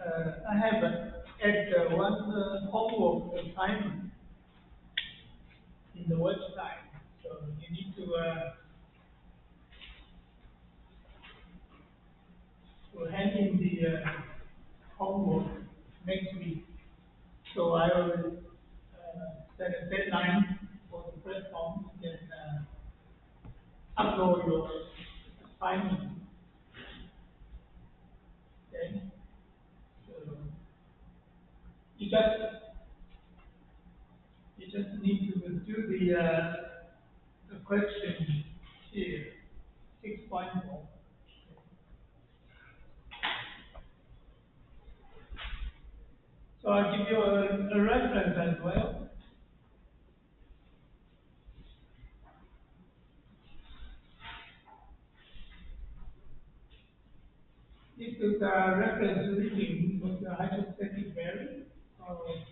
I have one homework assignment in the website. So you need to hand in the homework next week. So I will set a deadline for the platform and upload your assignment. Okay. So you just you just need to do the question here, 6.4. So I'll give you a reference as well. This is a reference reading for the hydrostatic bearing. So it's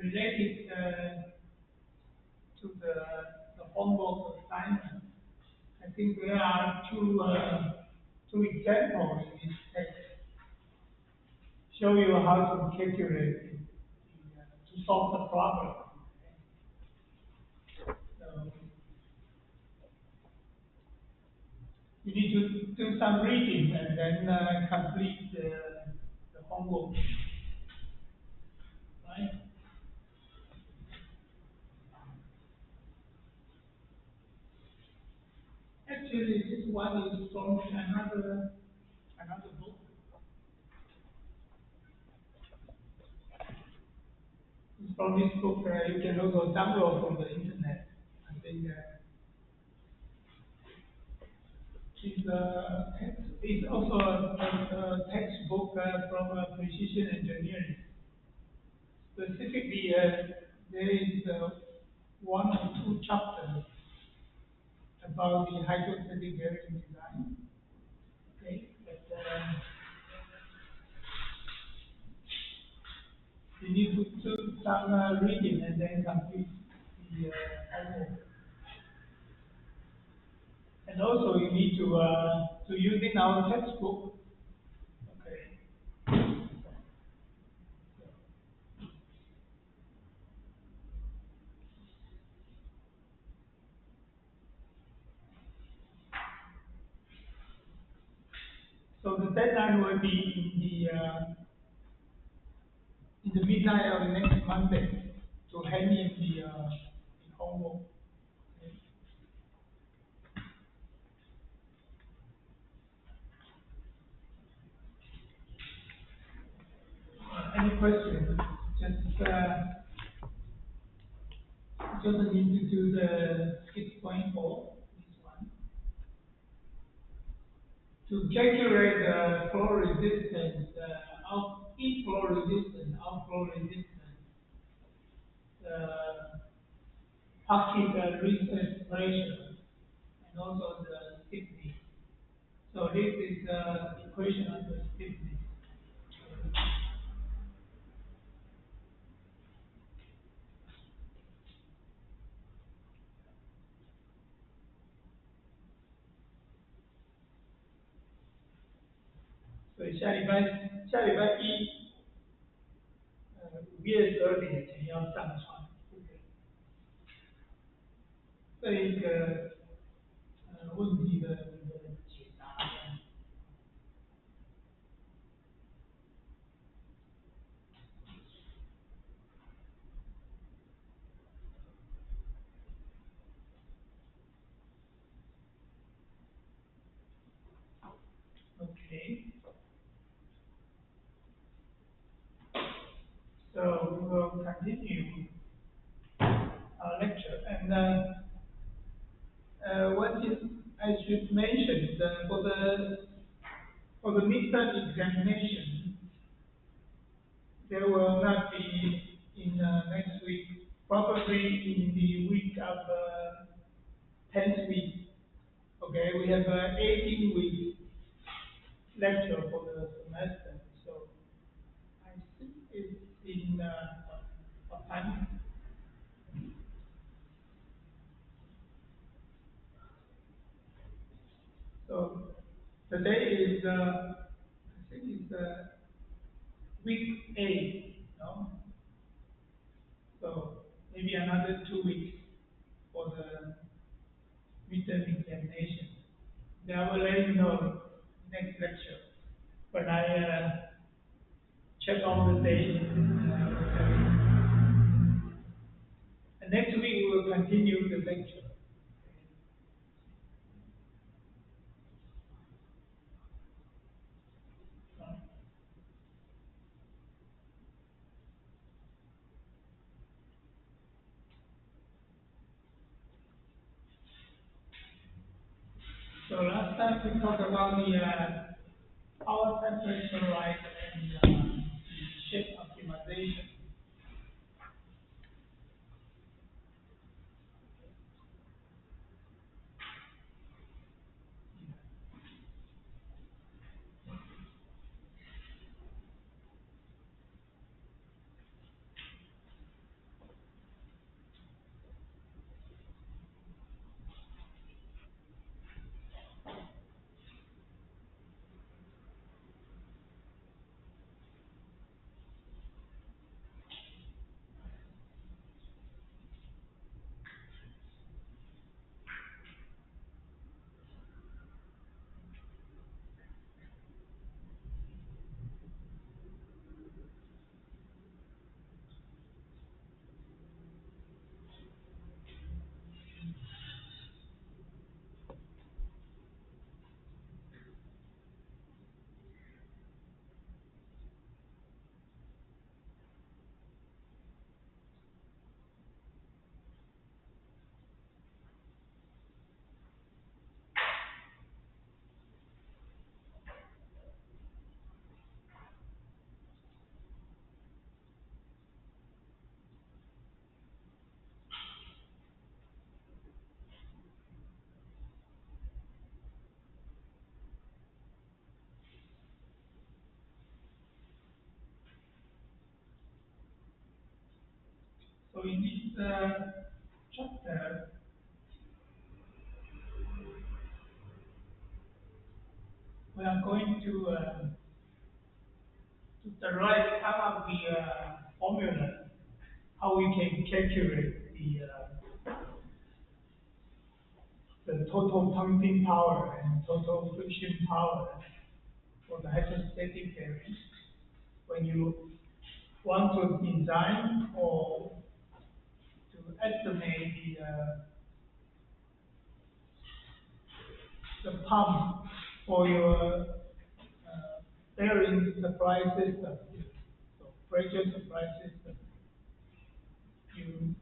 related to the homework assignment. I think there are two examples in this text. Show you how to calculate to solve the problem. So you need to do some reading and then complete the homework, right? Actually, this one is from another book. It's from this book. You can also download from the internet. I think it's also a textbook from precision engineering. Specifically, there is one or two chapters about the hydrostatic bearing design. Okay, but you need to do some reading and then complete the homework. And also, you need to using our textbook. Okay. So the deadline will be in the midnight of next Monday to hand in the homework. Okay. Any questions? Just need to do the 6.4, this one. To calculate the flow resistance, inflow resistance, outflow resistance, the pocket resistance pressure, and also the stiffness. So this is the equation of the stiffness.所以下礼拜一5月12点前要上传这一个问题的解答。Okay. So we will continue our lecture. And one thing I should mention for the midterm examination, there will not be in next week, probably in the week of 10th week. Okay, we have 18 weeks lecture for the semester. So I think it's in time. So today is, I think it's week 8, no? So maybe another 2 weeks for the midterm examination. Then I will let you know next lecture. When I check on the date, and next week we will continue the lecture. So last time we talked about the power temperature rise and the shape optimization. So in this chapter, we are going to derive some of the formula, how we can calculate the total pumping power and total friction power for the hydrostatic bearings when you want to design or to estimate the pump for your bearing supply system, so pressure supply system. You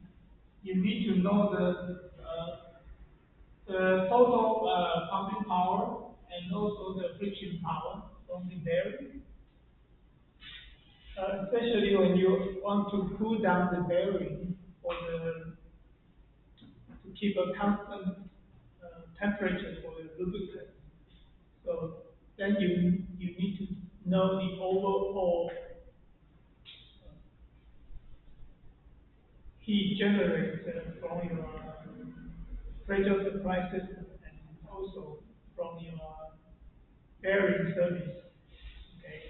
you need to know the total pumping power and also the friction power from the bearing. Especially when you want to cool down the bearing for the to keep a constant temperature for the lubricant. So then you need to know the overall heat generated from your pressure supply system and also from your bearing service. Okay.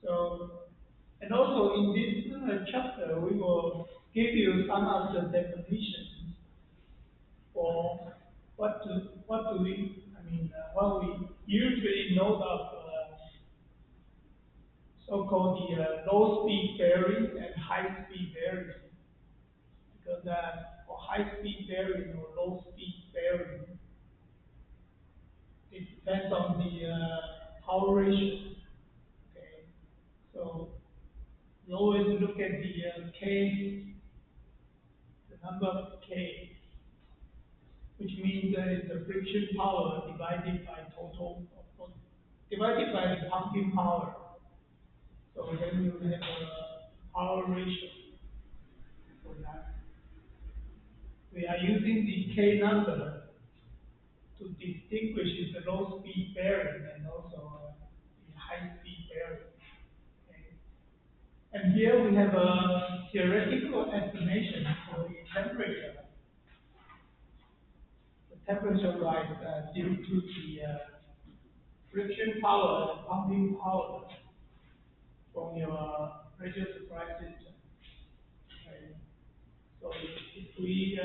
So and also in this chapter we will give you some of the definitions for what do we I mean what we usually know of so-called the low speed bearing and high speed bearing because for high speed bearing or low speed bearing it depends on the power ratio. Okay, so you always look at the K, the number of K, which means that it's the friction power divided by divided by the pumping power. So then you have a power ratio for that. We are using the K number to distinguish the low speed bearing and also the high speed bearing. Okay. And here we have theoretical estimation for the temperature rise due to the friction power and pumping power from your pressure supply system. Okay. So if we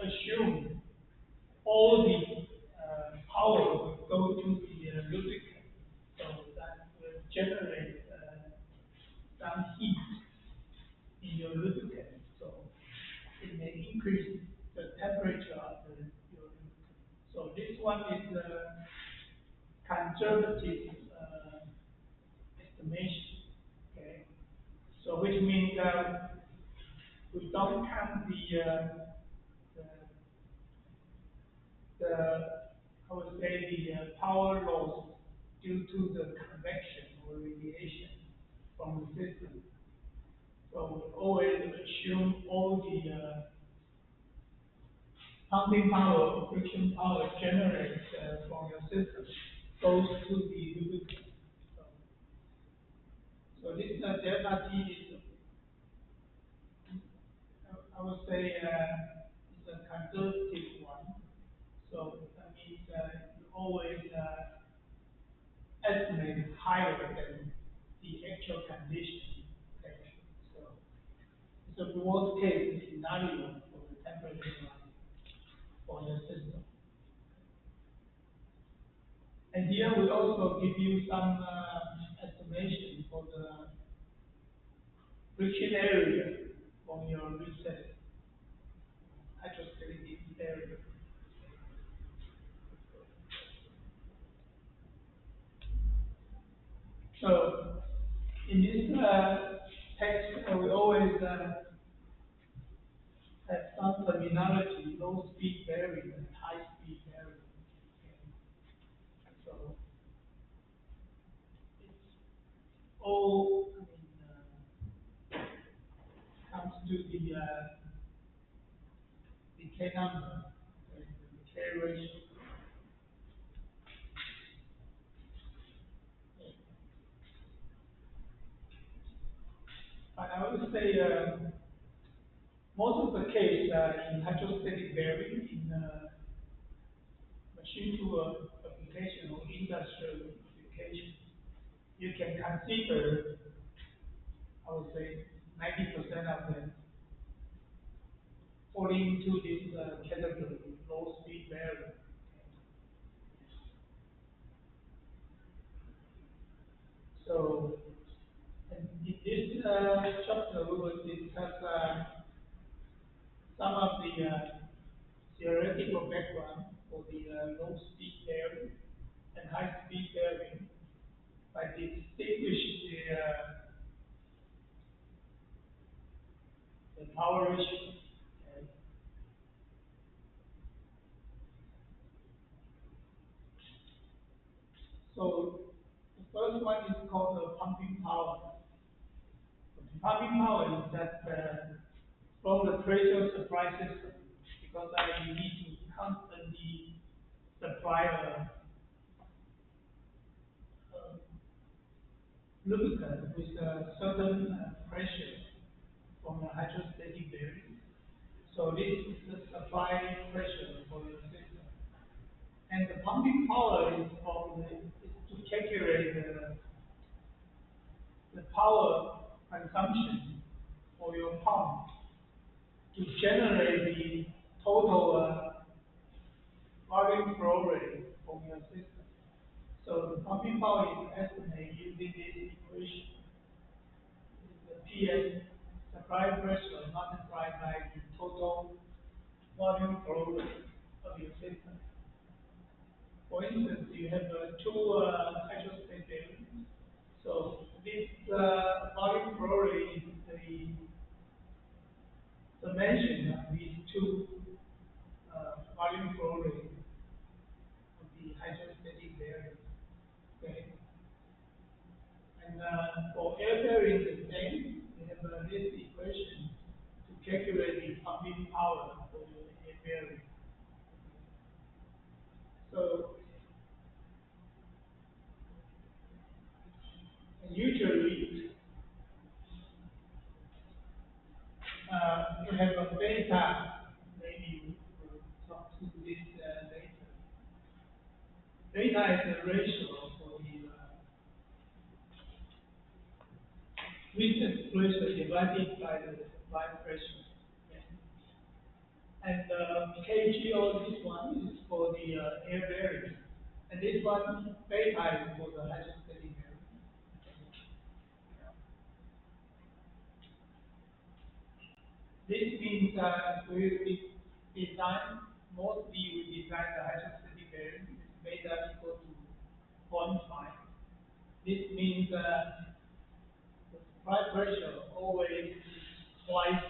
assume all the power will go to the lubricant, so that will generate some heat in your lubricant. So it may increase the temperature of your lubricant. So this one is a conservative estimation. Okay. So which means that we don't count the the, I would say the power loss due to the convection or radiation from the system. So we always assume all the pumping power or friction power generated from your system goes to the lubricant. So, so this delta T is, I would say, is a conservative one. So that means you always estimate higher than the actual condition. Okay. So it's a worst case scenario for the temperature rise for your system. And here we also give you some estimation for the friction area from your reset hydrostatic area. So in this text, we always have some terminology, low speed bearing and high speed bearing. Okay. So it's all, I mean, comes to the K number, okay, the K ratio. But I would say most of the case in hydrostatic bearing in machine tool application or industrial application, you can consider, I would say, 90% of them falling into this category, low speed bearing. So, and in this chapter, we will discuss some of the theoretical background for the low speed bearing and high speed bearing by distinguish the power ratio. Okay. So the first one is called the pumping power. The pumping power is that from the pressure supply system, because you need to constantly supply uh, lubricant with a certain pressure from the hydrostatic bearing. So this is the supply pressure for your system. And the pumping power is to calculate the power consumption for your pump to generate the total volume flow rate from your system. So the pumping power is estimated using this equation. The PS, supply pressure multiplied by the total volume flow rate of your system. For instance, you have two hydrostatic bearings. So this volume flow rate is the summation of these two volume flow rate of the hydrostatic bearing. Okay. And for air bearing, the same. We have this equation to calculate the pumping power for the air bearing. So usually you have a data, maybe you will talk to this data. Data is a ratio for the resistance pressure divided by the supply pressure. Okay. And KGO, this one is for the air bearing. And this one, data is for the hydrostatic bearing. This means we design, mostly we design the hydrostatic bearing with beta equal to 0.5. This means the supply pressure always is twice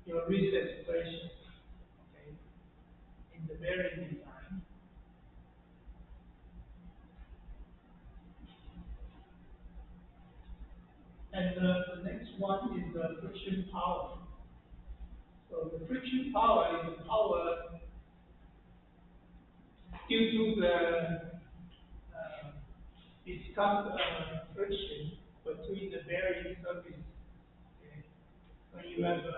your recess pressure, okay, in the bearing design. And the next one is the friction power. So the friction power is the power due to the discussed friction between the bearing surface. Okay. When you have a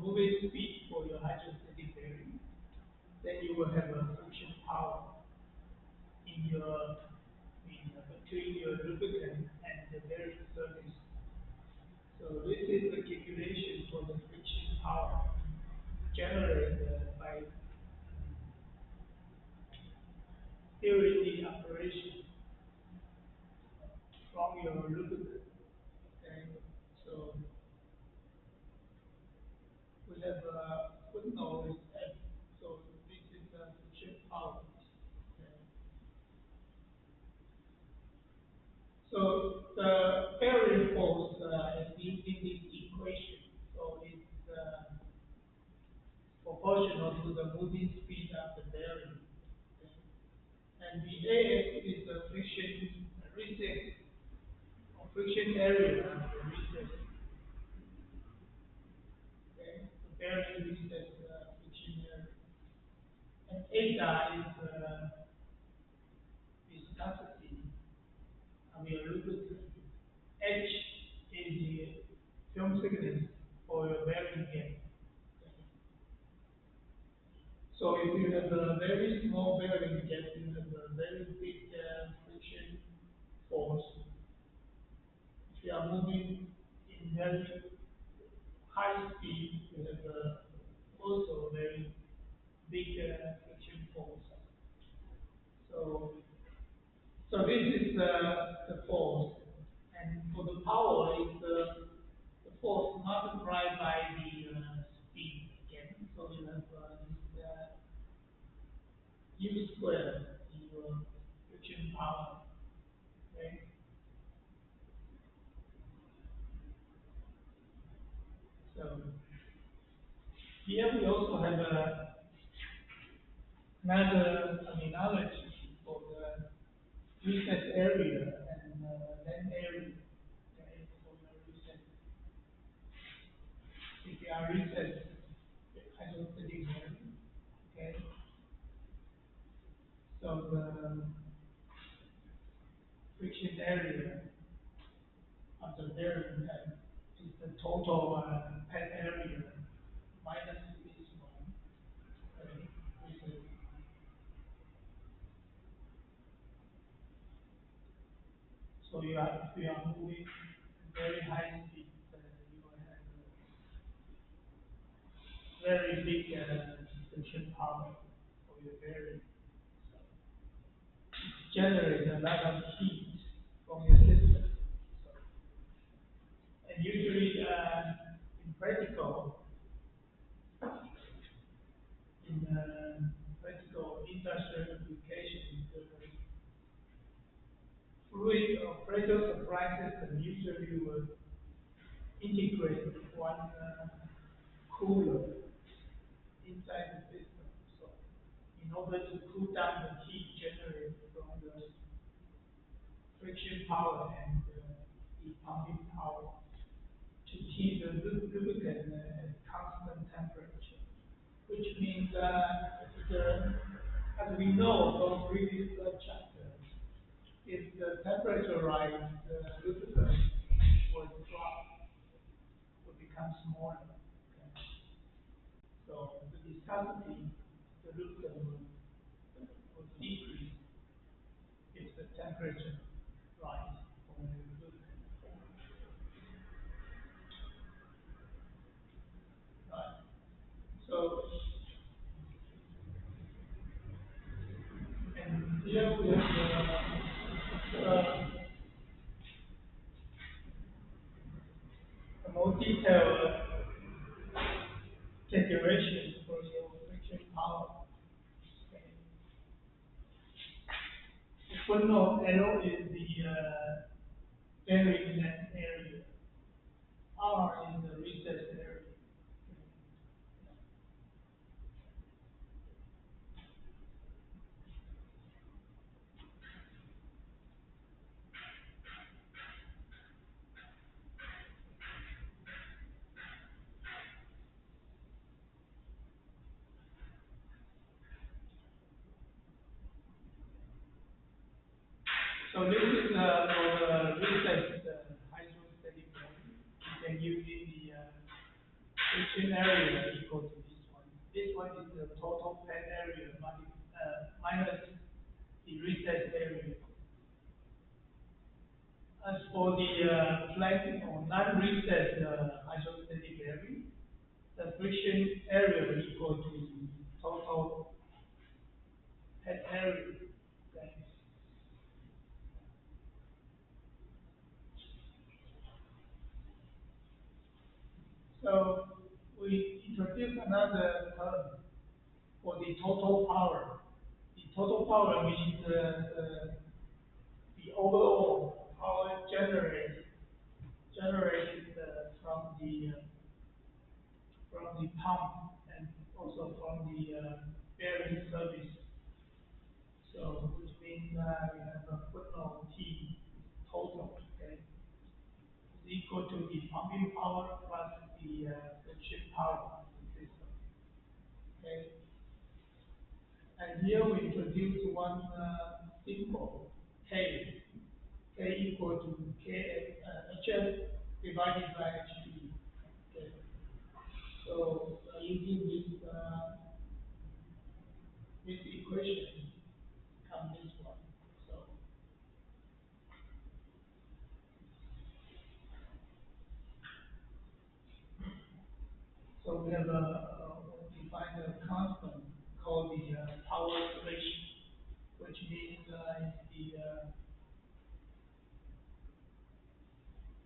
moving speed for your hydrostatic bearing, then you will have a friction power in your between your lubricant and the bearing surface. So this is the calculation for the friction power generated by during the operation from your lubricant. Okay, so we have footnote is F. So this is the friction power. Okay. So the bearing force is using this equation. So it's proportional to the moving speed of the bearing. Okay. And the AS is the friction resistance or friction area of the resistance. Okay. The bearing resistance friction area. And eta is viscosity of your lubricant. H is the film thickness for your bearing gap. So if you have a very small bearing gap, you have a very big friction force. If you are moving in very high speed, you have also very big friction force. So, so this is the force, and for the power is the force multiplied by the speed again. So you have this U squared in your friction power. Okay. So here we also have another terminology for the recess area and land area. Okay, for the recess. If you are recess hydrostatic bearing, okay, so the friction area of the bearing head is the total pad area minus this one. Okay, which is so if you are moving very high speed, you will have a very big friction power for your bearing. So generate a lot of heat from your system. So, and usually in practical, in practical industrial applications, the fluid or pressure supply system usually will integrate one cooler inside the system. So in order to cool down the heat generated from the friction power and the pumping power to keep the lubricant at constant temperature, which means as we know from previous chapter, if the temperature rise, the lubricant will drop, will become smaller. capacity, the rooster will decrease if the temperature rise on the roof. Right. So, and here we have a more detailed calculation for your friction power. Okay. The footnote L is the very net area. R is the recess area. So this is for the recess hydrostatic area. You can use the friction area equal to this one. This one is the total pad area minus the recess area. As for the flat or non-recessed hydrostatic area, the friction area equal to the total pad area. Okay. So we introduce another term for the total power. The total power means the overall power generated from the pump and also from the bearing service. So which means we have a footnote T total, okay, is equal to the pumping power plus the friction power of the system. Okay. And here we introduce one symbol K. K equal to HS divided by HP. Okay. So using this equation comes this one. So we have defined a constant called the power ratio, which means the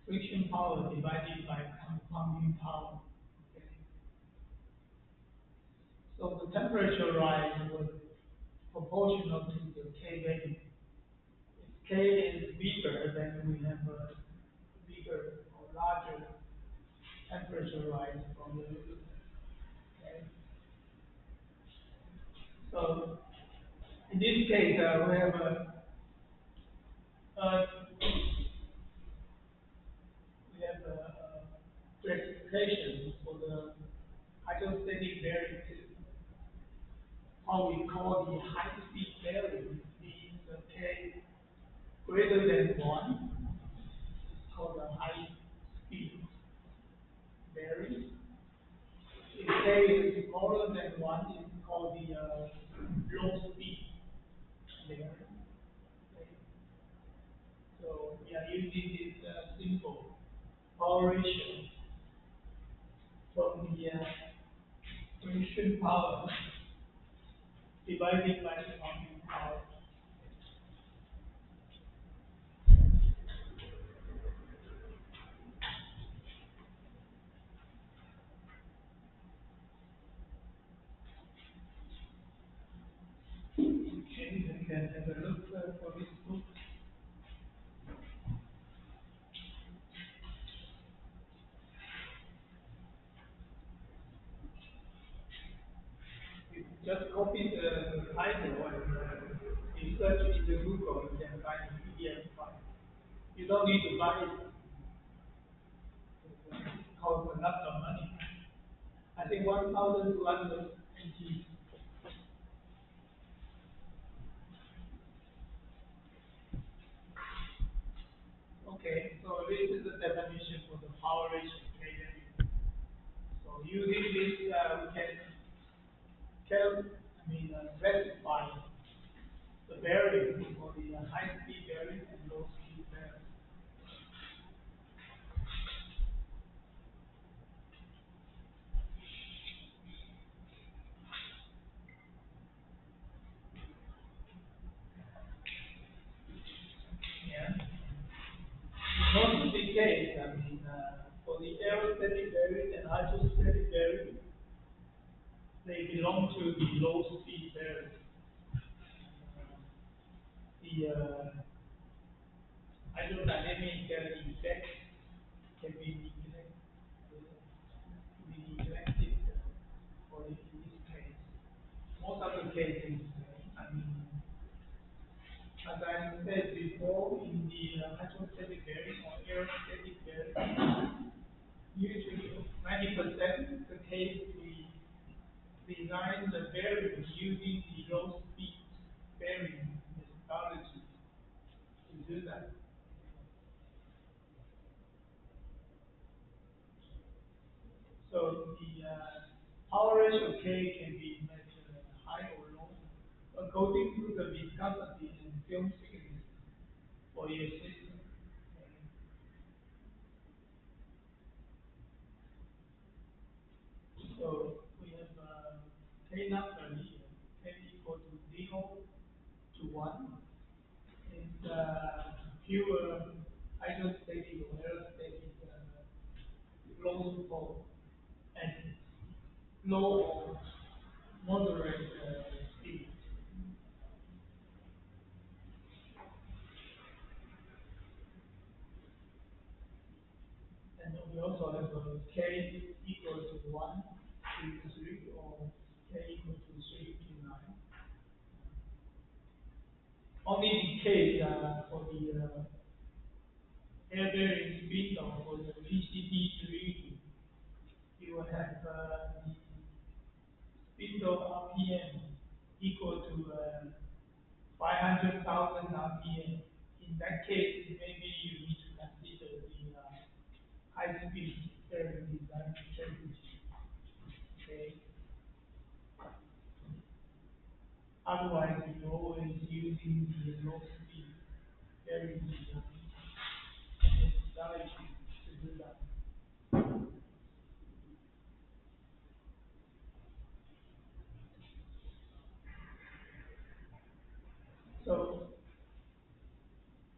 friction power divided by pumping power. Okay. So the temperature rise was proportional to the K value. If K is bigger, then we have a bigger or larger temperature rise from the roof. Okay. So in this case, we have uh, classification for the hydrostatic bearing system. How we call the high-speed bearing means K greater than 1 is called the high-speed bearing. If K is smaller than 1, it's called the low-speed bearing. Okay. So we are using this simple power ratio from the friction power divided by the pumping power. Okay, you can have a look for this book. You just copy the title and you search into Google, you can find the PDF file. You don't need to buy it. It costs a lot of money. I think 1,200 NT. Okay, so this is the definition for the power ratio. So using this, we can rectify the bearing for the high speed bearing and low speed bearing. Yeah. Most of the case, for the aerostatic bearing and hydrostatic bearing, they belong to the low speed bearing. The hydrodynamic effect can be neglected for in this case. Most of the cases, as I said before, in the hydrostatic bearing or aerostatic bearing, usually 90% the case we design the bearing using the low speed bearing methodology to do that. So the power ratio K can be measured high or low according to the viscosity and film thickness for your system. So we have K number here, K equal to 0 to 1 is pure hydrostatic or aerostatic low flow and low or moderate speed. And we also have K equal to 1 to 3 or K equal to 3 to 9. Only the case for the air bearing spindle for the PCB reading, you will have the spindle RPM equal to 500,000 RPM. In that case, maybe you need to consider the high speed bearing design strategy. Okay. Otherwise, you're always using the low speed bearing design methodology to do that. So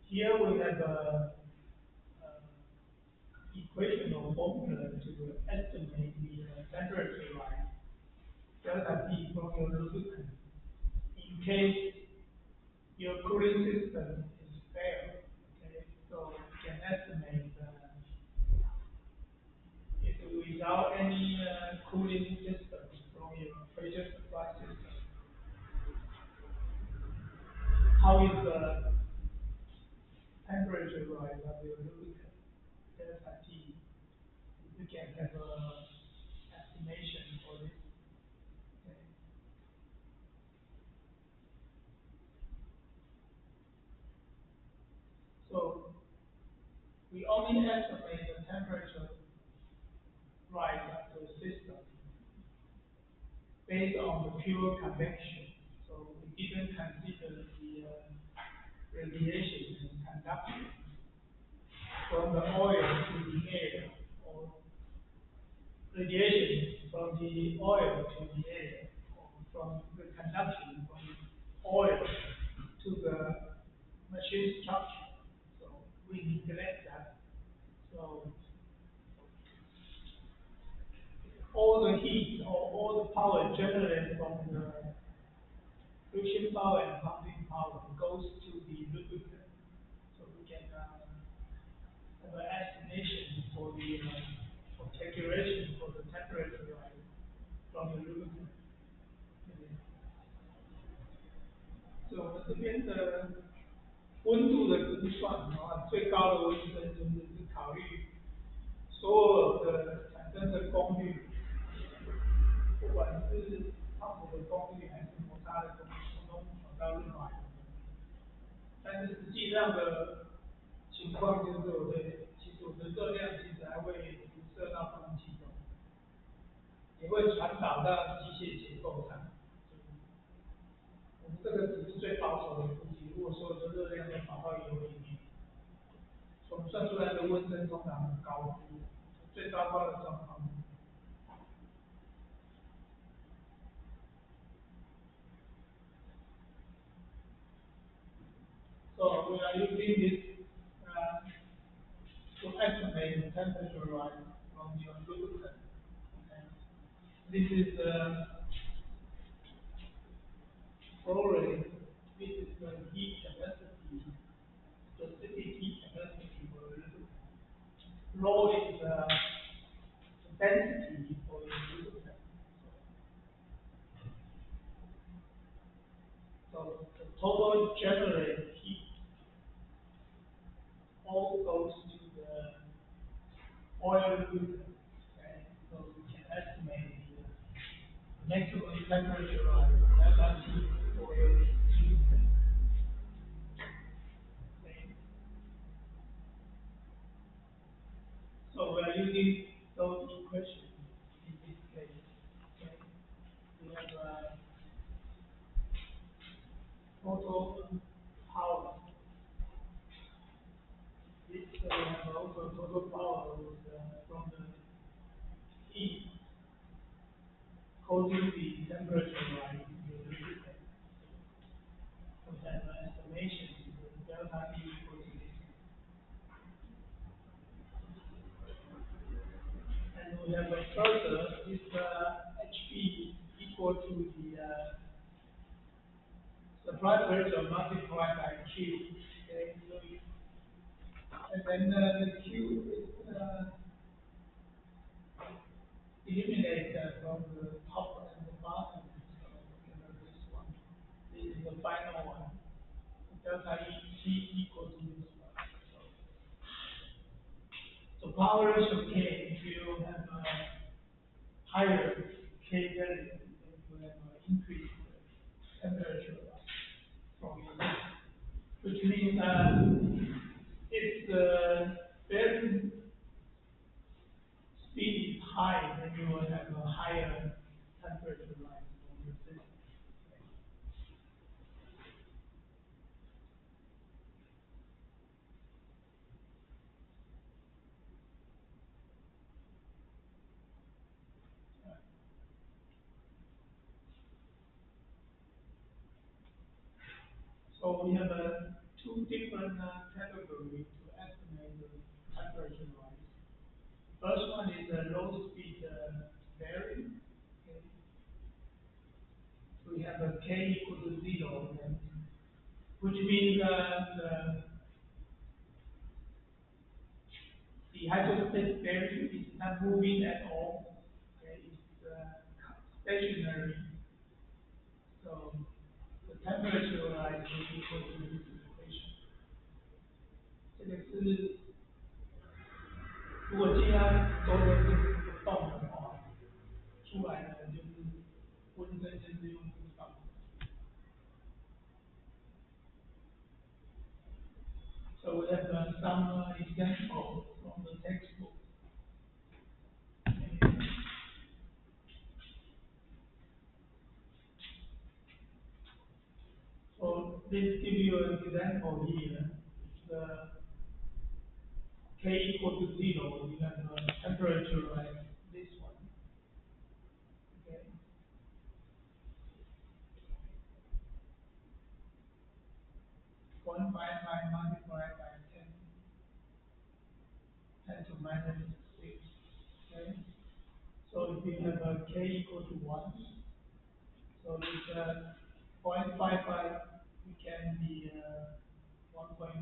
here we have a equation or formula to estimate the temperature rise delta T from your lubricant. In case your cooling system is failed, okay, so you can estimate if without any cooling system from your pressure supply system, how is the temperature rise of your lubricant delta T? You can have a estimation for this. Okay. So we only estimate the temperature rise of the system based on the pure convection. So we didn't consider the radiation and conduction from the oil to the air, or radiation from the oil to the air, or from the conduction from the oil to the machine structure. So we neglect that. So all the heat or all the power generated from the friction power and pumping power goes to the lubricant. So we can have an estimation for the for calculation for the temperature rise from the lubricant. So 这边的温度的估算最高的温度就是考虑所有的产生的功率，不管是泡芙的功率还是摩擦的功率，通通调到600。但是实际上的情况就是其实我的热量其实还会辐射到空气中，也会传导到机械结构上。这个只是最保守的估计。如果说的热量要跑到油里面，我们算出来的温升通常很高，最糟糕的状况。So we are using this uh, to estimate the temperature rise from your lubricant. Okay. This is the flow rate. This is the heat capacity, specific heat capacity for the lubricant. Rho is the density for the lubricant. So the total generated heat all goes to the oil lubricant. Okay? So we can estimate the maximum temperature rise that heat for your lubricant. Okay? So we are using those equations in this case. Okay? We have total power. This we have also total power with, from the heat causing the temperature rise in the lubricant. We have an estimation delta E equal to this. And we have a further this HP equal to the supply pressure multiplied by Q. Okay, so and then the Q is eliminated from the top and the bottom. So this one. This is the final one. Delta E T equal to this one. So power ratio K, if you have a higher K value, then you have increased temperature from your, which means if the bearing speed is high, then you will have a higher temperature rise from your system. So we have two different categories to estimate the temperature rise. First one is a low speed bearing. Okay. We have a K equal to 0, then, which means the hydrostatic bearing is not moving at all. Okay. It's stationary. So the temperature rise is equal to this equation. 这个是如果尽量周围是不动的话，出来的就是温升就是用不到。So we have some examples from the textbook. So let's give you an example here. If the K equal to 0, you have a temperature like this one. Okay. 155 multiplied by 10, 10 to minus 6. Okay. So if you have a K equal to 1, so this 0.55, we can be 1.1.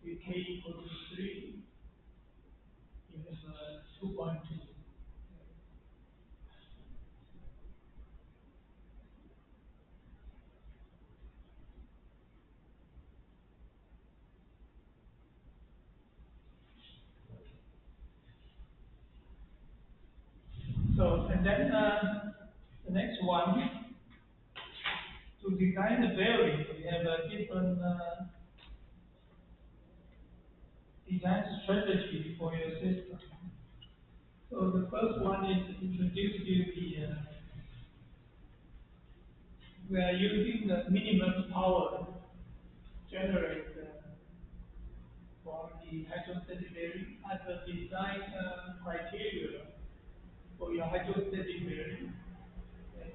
If K equal to 3, you have 2.2. So, and then the next one, to design the bearing, we have a different design strategy for your system. So the first one is to introduce you we are using the minimum power generated for the hydrostatic bearing as a design criteria for your hydrostatic bearing. Okay.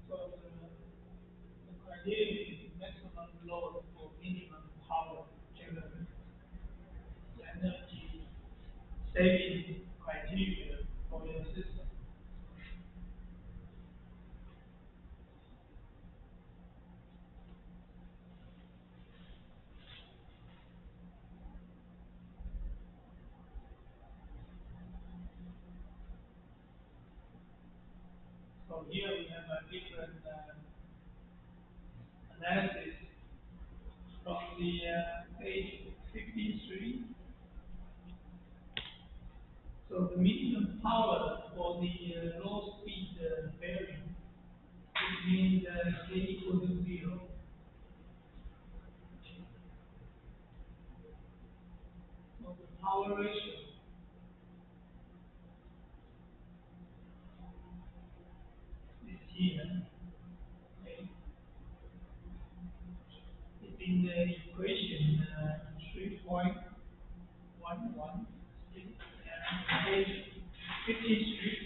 So the criteria is maximum load for minimum power generated, energy saving criteria for your system. So here we have a different analysis from the page 53. So the minimum power for the low speed bearing, which means k equal to 0. So the power ratio is here. Okay. It's in the equation 3.11, page 53.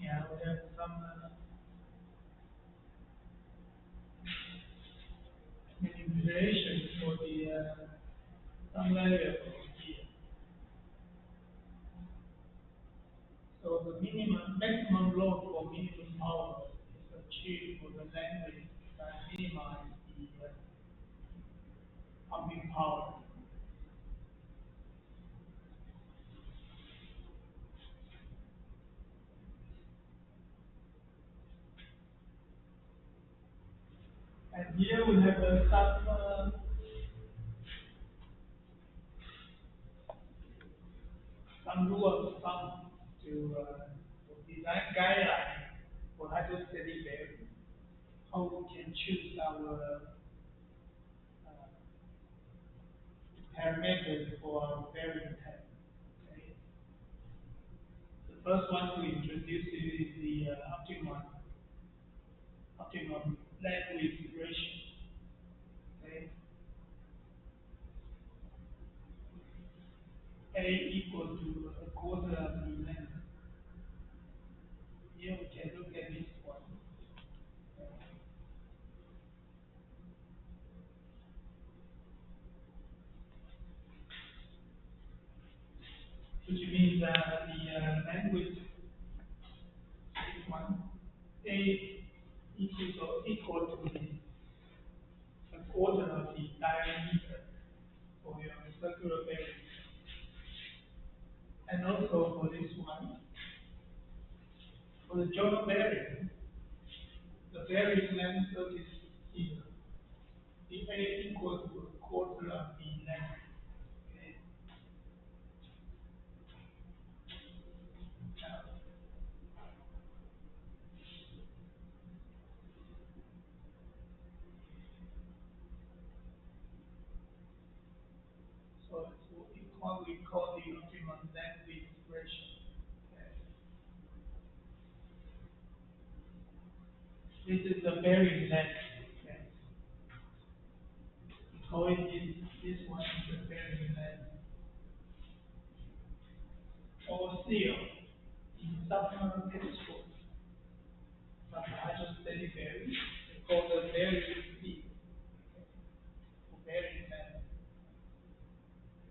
Yeah, we have some manipulation for the some variable here. So the maximum load for minimum power is achieved for the language that minimize the pumping power. And here we have some rule of thumb to design guideline for hydrostatic bearing. How we can choose our parameters for our bearing type. Okay. The first one to introduce is the optimum language ratio. Okay. A equal to a quarter of the length. Here we can look at this one. Which means the language is one. A equal to a quarter of the diameter for your circular bearing. And also for this one, for the joint bearing, the bearing length is here. The A equal to a quarter of the length. Okay. Now, so it's what we call the optimum language ratio. This is the bearing length. Okay. We call it this one is the bearing length. Or seal in some telescope, some hydrostatic bearing, they call the bearing seal. For bearing length.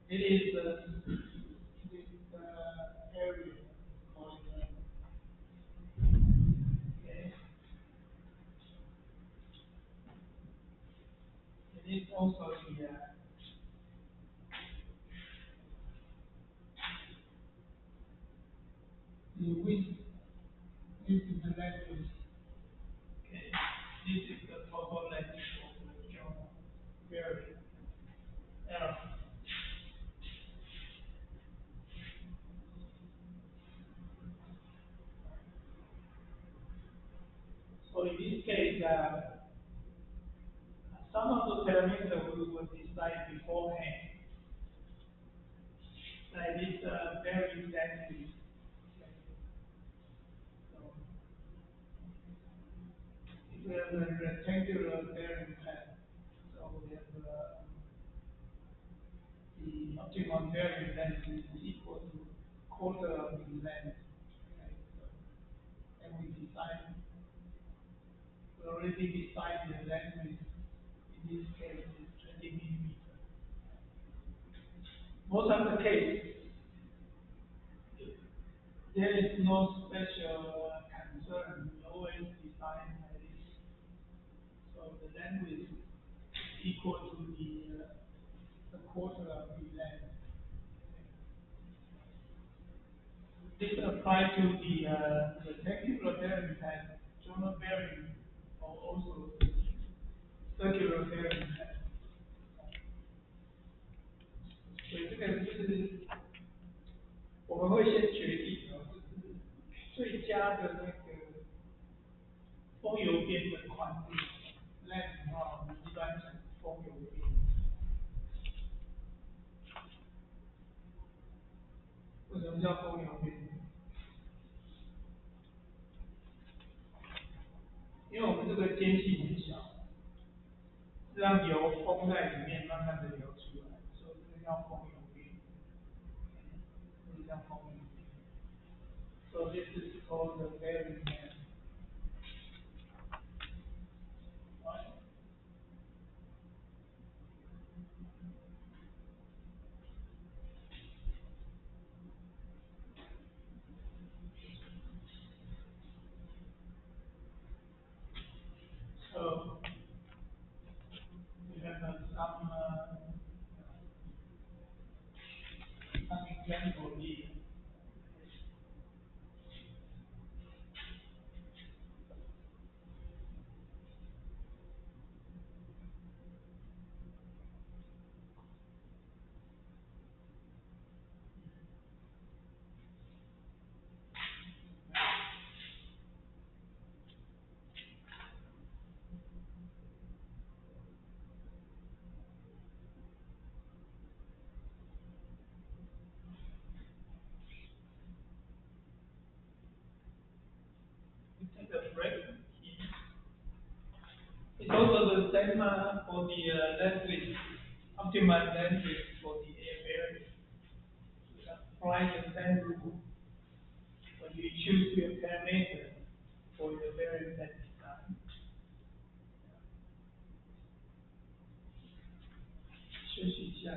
It is this area called okay. It is also the width. This is the length width. Okay. This is the total length of the journal bearing. Now, so in this case, some of the parameters we will decide beforehand, like this bearing density. So if we have a rectangular bearing pad, so we have the optimum bearing length is equal to quarter of the length. Okay, so, and we already decided the length is, in this case, is 20 millimeters. Most of the case, there is no special concern. We always design like this. So the length is equal to the quarter of the length. This applies to the rectangular bearing pad, journal bearing, or also circular bearing pad. 所以这个是我们会先决定，就是最佳的那个风油边的宽度。length 的话，我们一般讲风油边。为什么叫风油边？因为我们这个间隙很小，是让油封在里面，慢慢的流出来，所以这个叫风油边。这个叫风油边。So this is called the bearing length. Right? So we have some example here. We take a break here. It's also the same for the length width, optimal length width for the air bearing. We apply the same rule when you choose your parameter for your bearing pad design. 休息一下。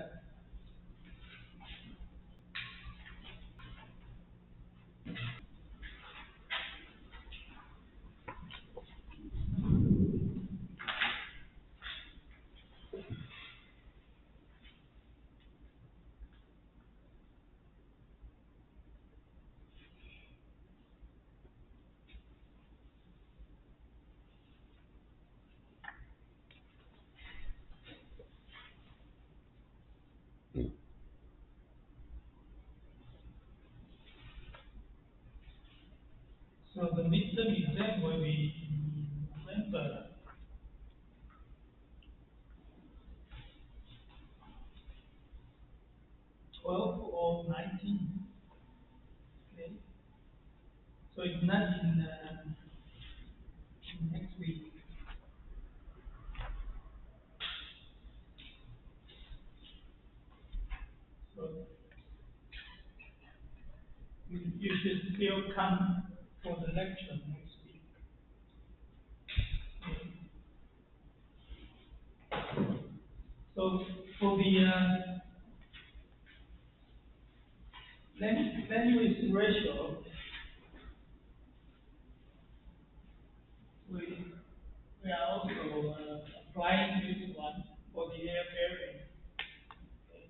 So the midterm exam will be in November 12 or 19. Okay. So it's not in next week. So you should still come for the lecture next week. So for the language ratio, we we are also applying this one for the air bearing. Okay.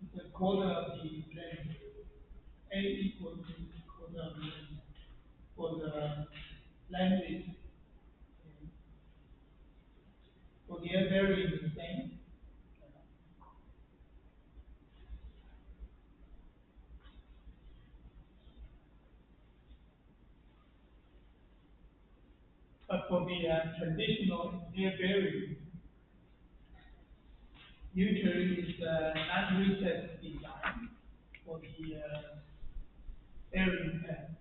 It's a quarter of the length. A equal to quarter of the length for the language. For the air bearing, is the same. But for the traditional air bearing, usually it's non-recessed design for the bearing pad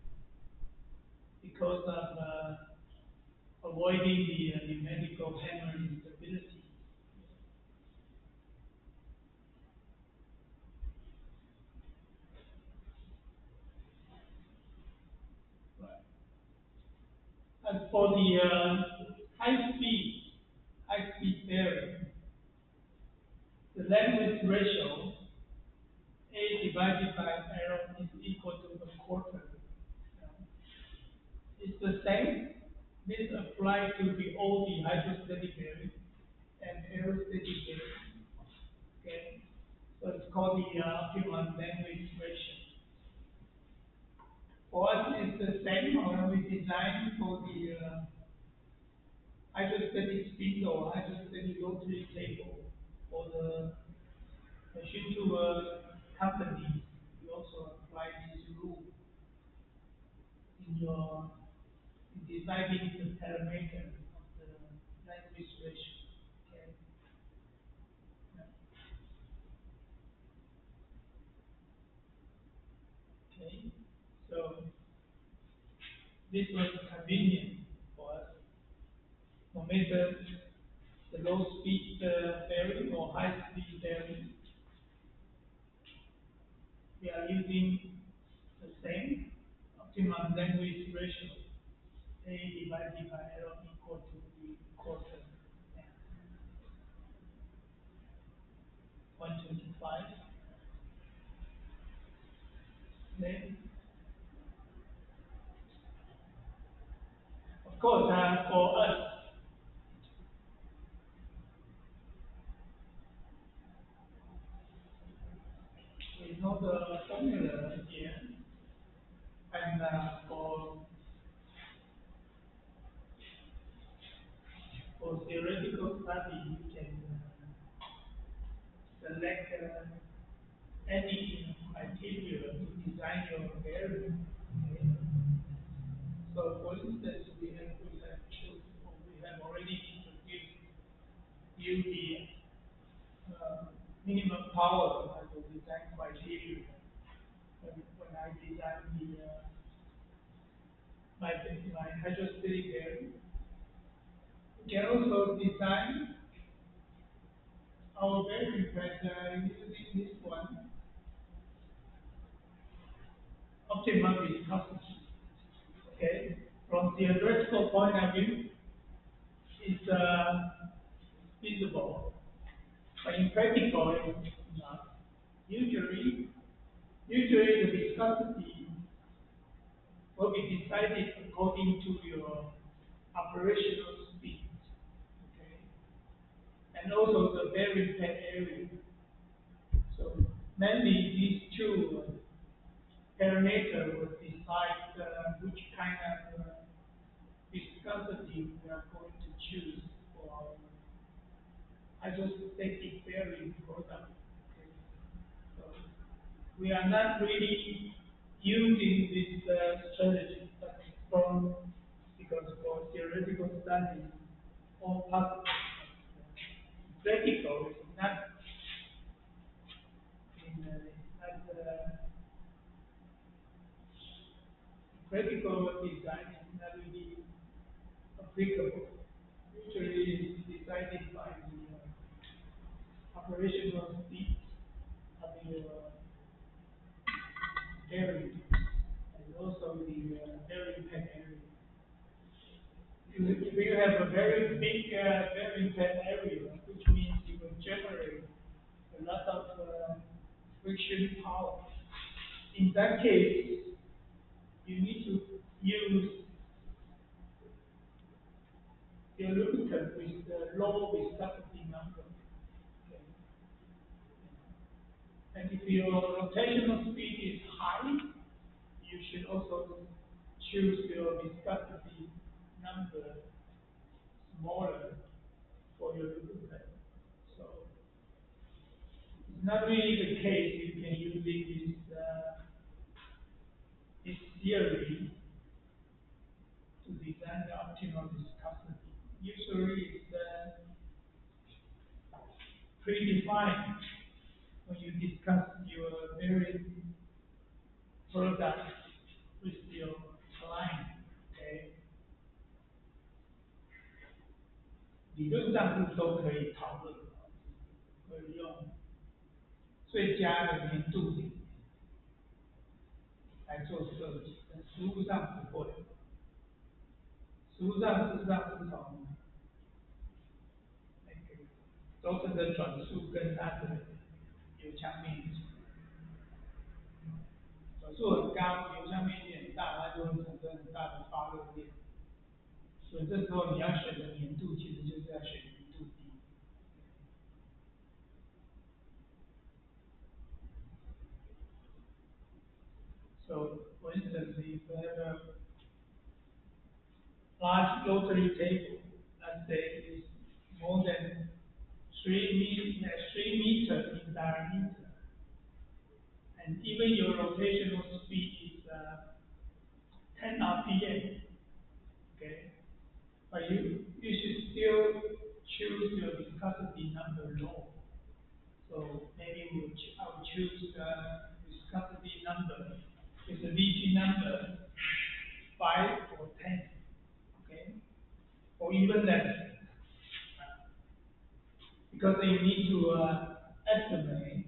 because of avoiding the pneumatical hammer instability. Right. As for the high speed, high speed bearing, the length ratio A divided by L is equal to the quarter. It's the same. This applies to the all the hydrostatic bearing and aerostatic bearing. Okay, so it's called the optimum language ratio. For us, it's the same when we design for the hydrostatic spindle, hydrostatic rotary table for the machine tool companies. We also apply this rule in your in deciding the parameter of the language ratio. Okay. Okay. So this was convenient for us. No matter the low speed bearing or high speed bearing, we are using the same optimum language ratio, A divided by L equal to the quarter, 125. Then, of course, for us, we know the formula here, and for theoretical study, you can select any criteria to design your bearing. Okay. So, for instance, we have already introduced you the minimum power as a design criteria when I design my hydrostatic bearing. We can also design our bearing pattern using this one, optimum viscosity. Okay, from theoretical point of view, it's feasible, but in practical, it's not. Usually, usually the viscosity will be decided according to your operational speed, okay, and also the bearing pad area. So mainly these two parameters will decide which kind of viscosity we are going to choose for our isostatic bearing product. Okay. So we are not really using this strategy, but from because for theoretical study, all possible. Practical is not not practical design is not really applicable. Usually, it's decided by the operational have a very big, very bad area, which means you will generate a lot of friction power. In that case, you need to use your lubricant with the low viscosity number. Okay. And if your rotational speed is high, you should also choose your viscosity number smaller for your lubricant. So it's not really the case you can use this theory to design the optimal viscosity. Usually it's predefined when you discuss your very product with your client. OK，理论上是都可以讨论，可以用最佳的年度来做设计，但实物上不会。实物上事实上是从那个轴承的转速跟它的油腔面积，转速很高，油腔面积很大，它就会产生很大的发热量。所以这时候你要选的年度，其实就是要选年度低。So, for instance, if you have a large rotary table, let's say it's more than 3 meters in diameter, and even your rotational speed is 10 RPM, okay? But you should still choose your viscosity number low. So maybe I will choose viscosity number with a VG number 5 or 10, okay? Or even less. Because you need to estimate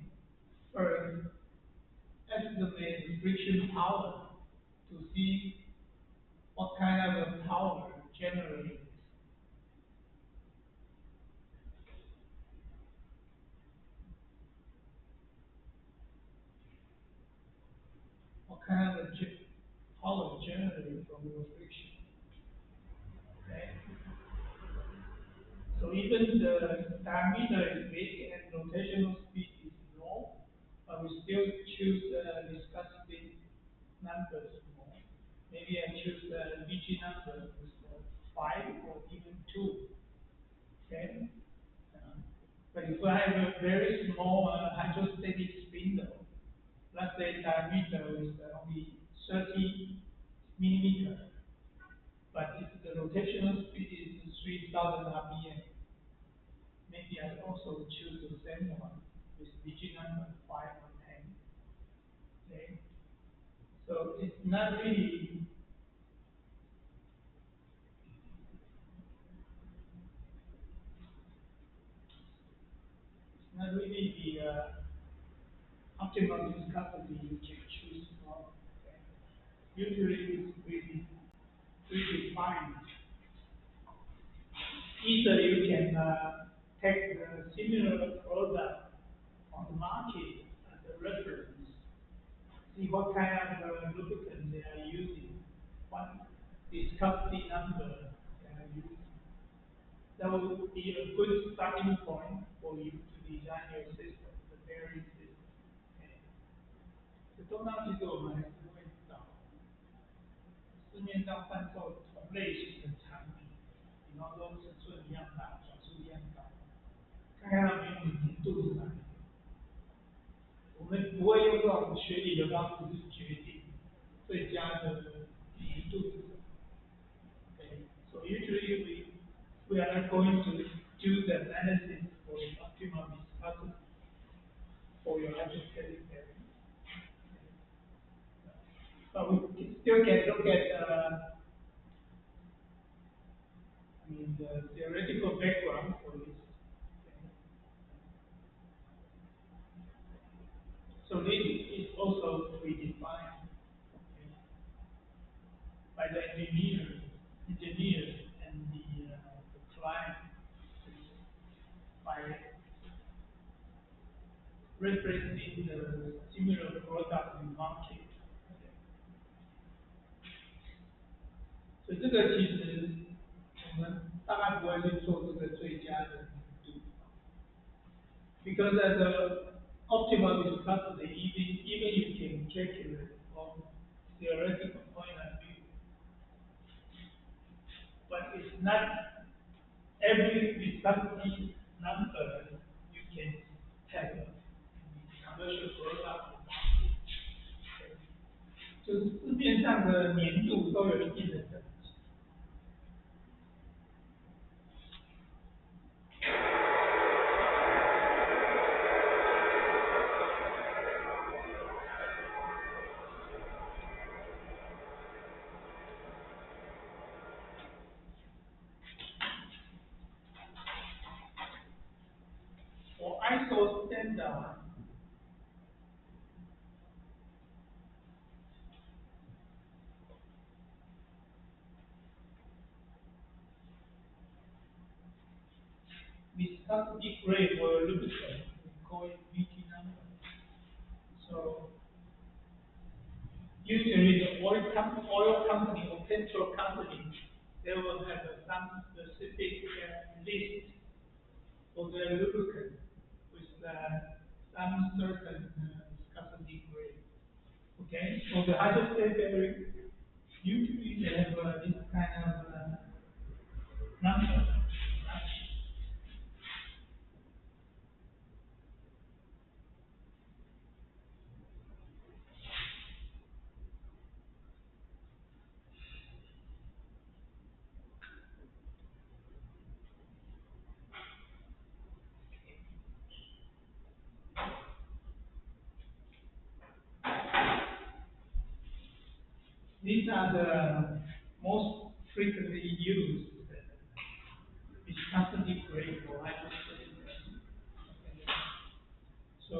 first, estimate the friction power to see what kind of a power generated, what kind of a power generated from your friction. Okay? So even the diameter is big and rotational speed is low, but we still choose viscosity numbers more. Maybe I choose the VG number with 5 or even 2. Okay? But if I have a very small hydrostatic spindle, let's say diameter is only 30 millimeter, but if the rotational speed is 3,000 RPM, maybe I also choose the same one with VG number 5 or 10. Okay? So it's not really the optimal viscosity you can choose from. Okay? Usually it's really fine. Either you can take the similar product on the market as a reference, see what kind of lubricant they are using, what viscosity number they are using. That would be a good starting point for you to design your system, the bearing system. Okay. 这通常其实我们还是会找市面上贩售同类型的产品，比方说尺寸一样大，转速一样高，看看它们用的年度是哪一个。我们不会用这种学理的方式去决定最佳的年度是什么。Okay. So usually we are not going to do the analysis for the optimal viscosity for your hydrostatic bearing. But we still can look at the theoretical background for this. Okay. So this is also predefined, okay, by the engineers and the client by referencing the similar product in market。所以这个其实我们大概不会去做这个最佳的年度，because as a optimal viscosity, even you can calculate from theoretical point of view, but it's not every viscosity number you can have in commercial product market。就是市面上的粘度都有一定的等级。For ISO standard, viscosity grade for lubricant, we call it VT number. So usually the oil company or petrol company, they will have some specific list for their lubricant with some certain viscosity grade. Okay, for the hydrostate bearing, usually they have this kind of number. These are the most frequently used viscosity grade for hydrostate. So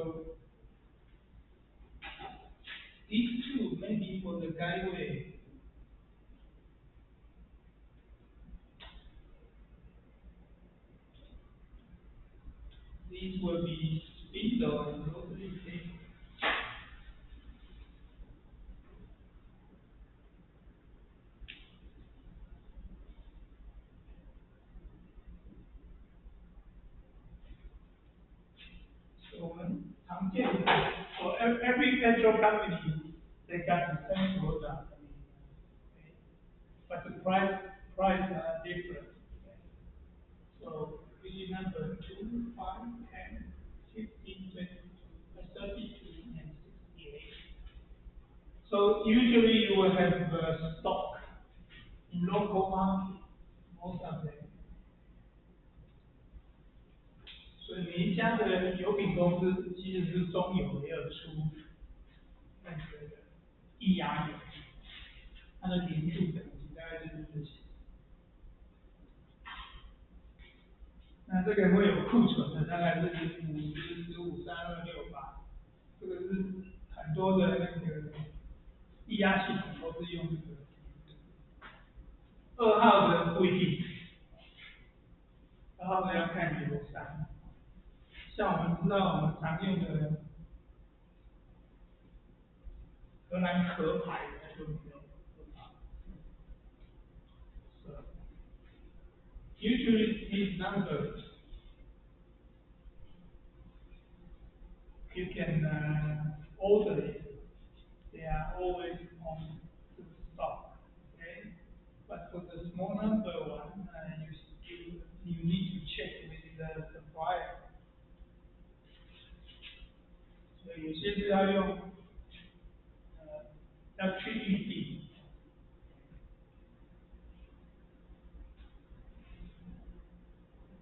these two maybe for the guideway. These will be spindle and rotary things. So for every petrol company, they got the same product, okay? But the price are different. Okay? So we number 2, 5, 10, 15, 22, 32, and 68. So usually you will have stock in local market, most of them. 所以每一家的油品公司，其实是中油也有出那个液压油，它的粘度等级大概就是这些。那这个会有库存的，大概是50、15、32、68，这个是很多的那个液压系统都是用这个。2号的不一定，2号的要看油商。像我们知道我们常用的荷兰壳牌的就没有2号。So usually these numbers you can order it. They are always on the stock. Okay? But for the small number one, you need to check with the supplier. 所以有些是要用要去预定，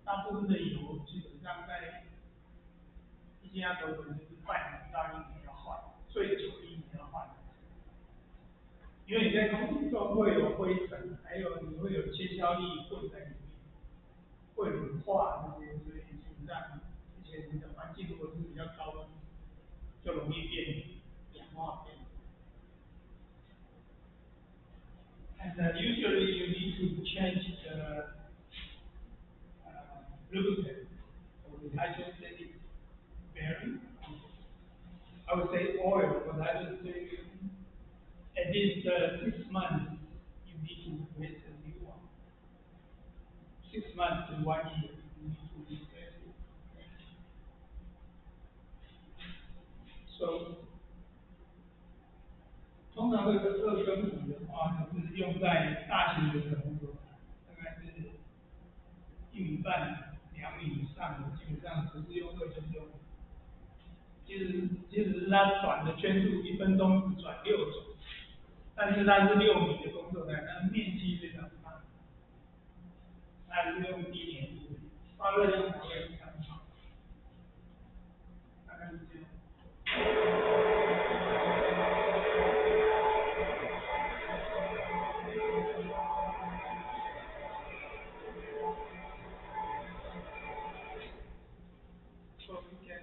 大部分的油基本上在一家头可能是半年到1年要换，最久1年要换。因为你在空气中会有灰尘，还有你会有切削粒混在里面，会乳化这些，所以基本上，而且你的环境如果是比较高温，就容易变氧化变。And usually you need to change lubricant or the hydrostatic bearing. I would say oil, but hydrostatic, at least 6 months, you need to replace a new one. 6 months to 1 year, you need to replace it. So通常这个2跟5的话，是用在大型的工作，大概是1米半、2米以上的，基本上不是用2跟6。即使它转的圈数1分钟只转6转，但是它是6米的工作台，它面积非常大，它是用低粘度，发热量才会非常好，大概是这样。So we can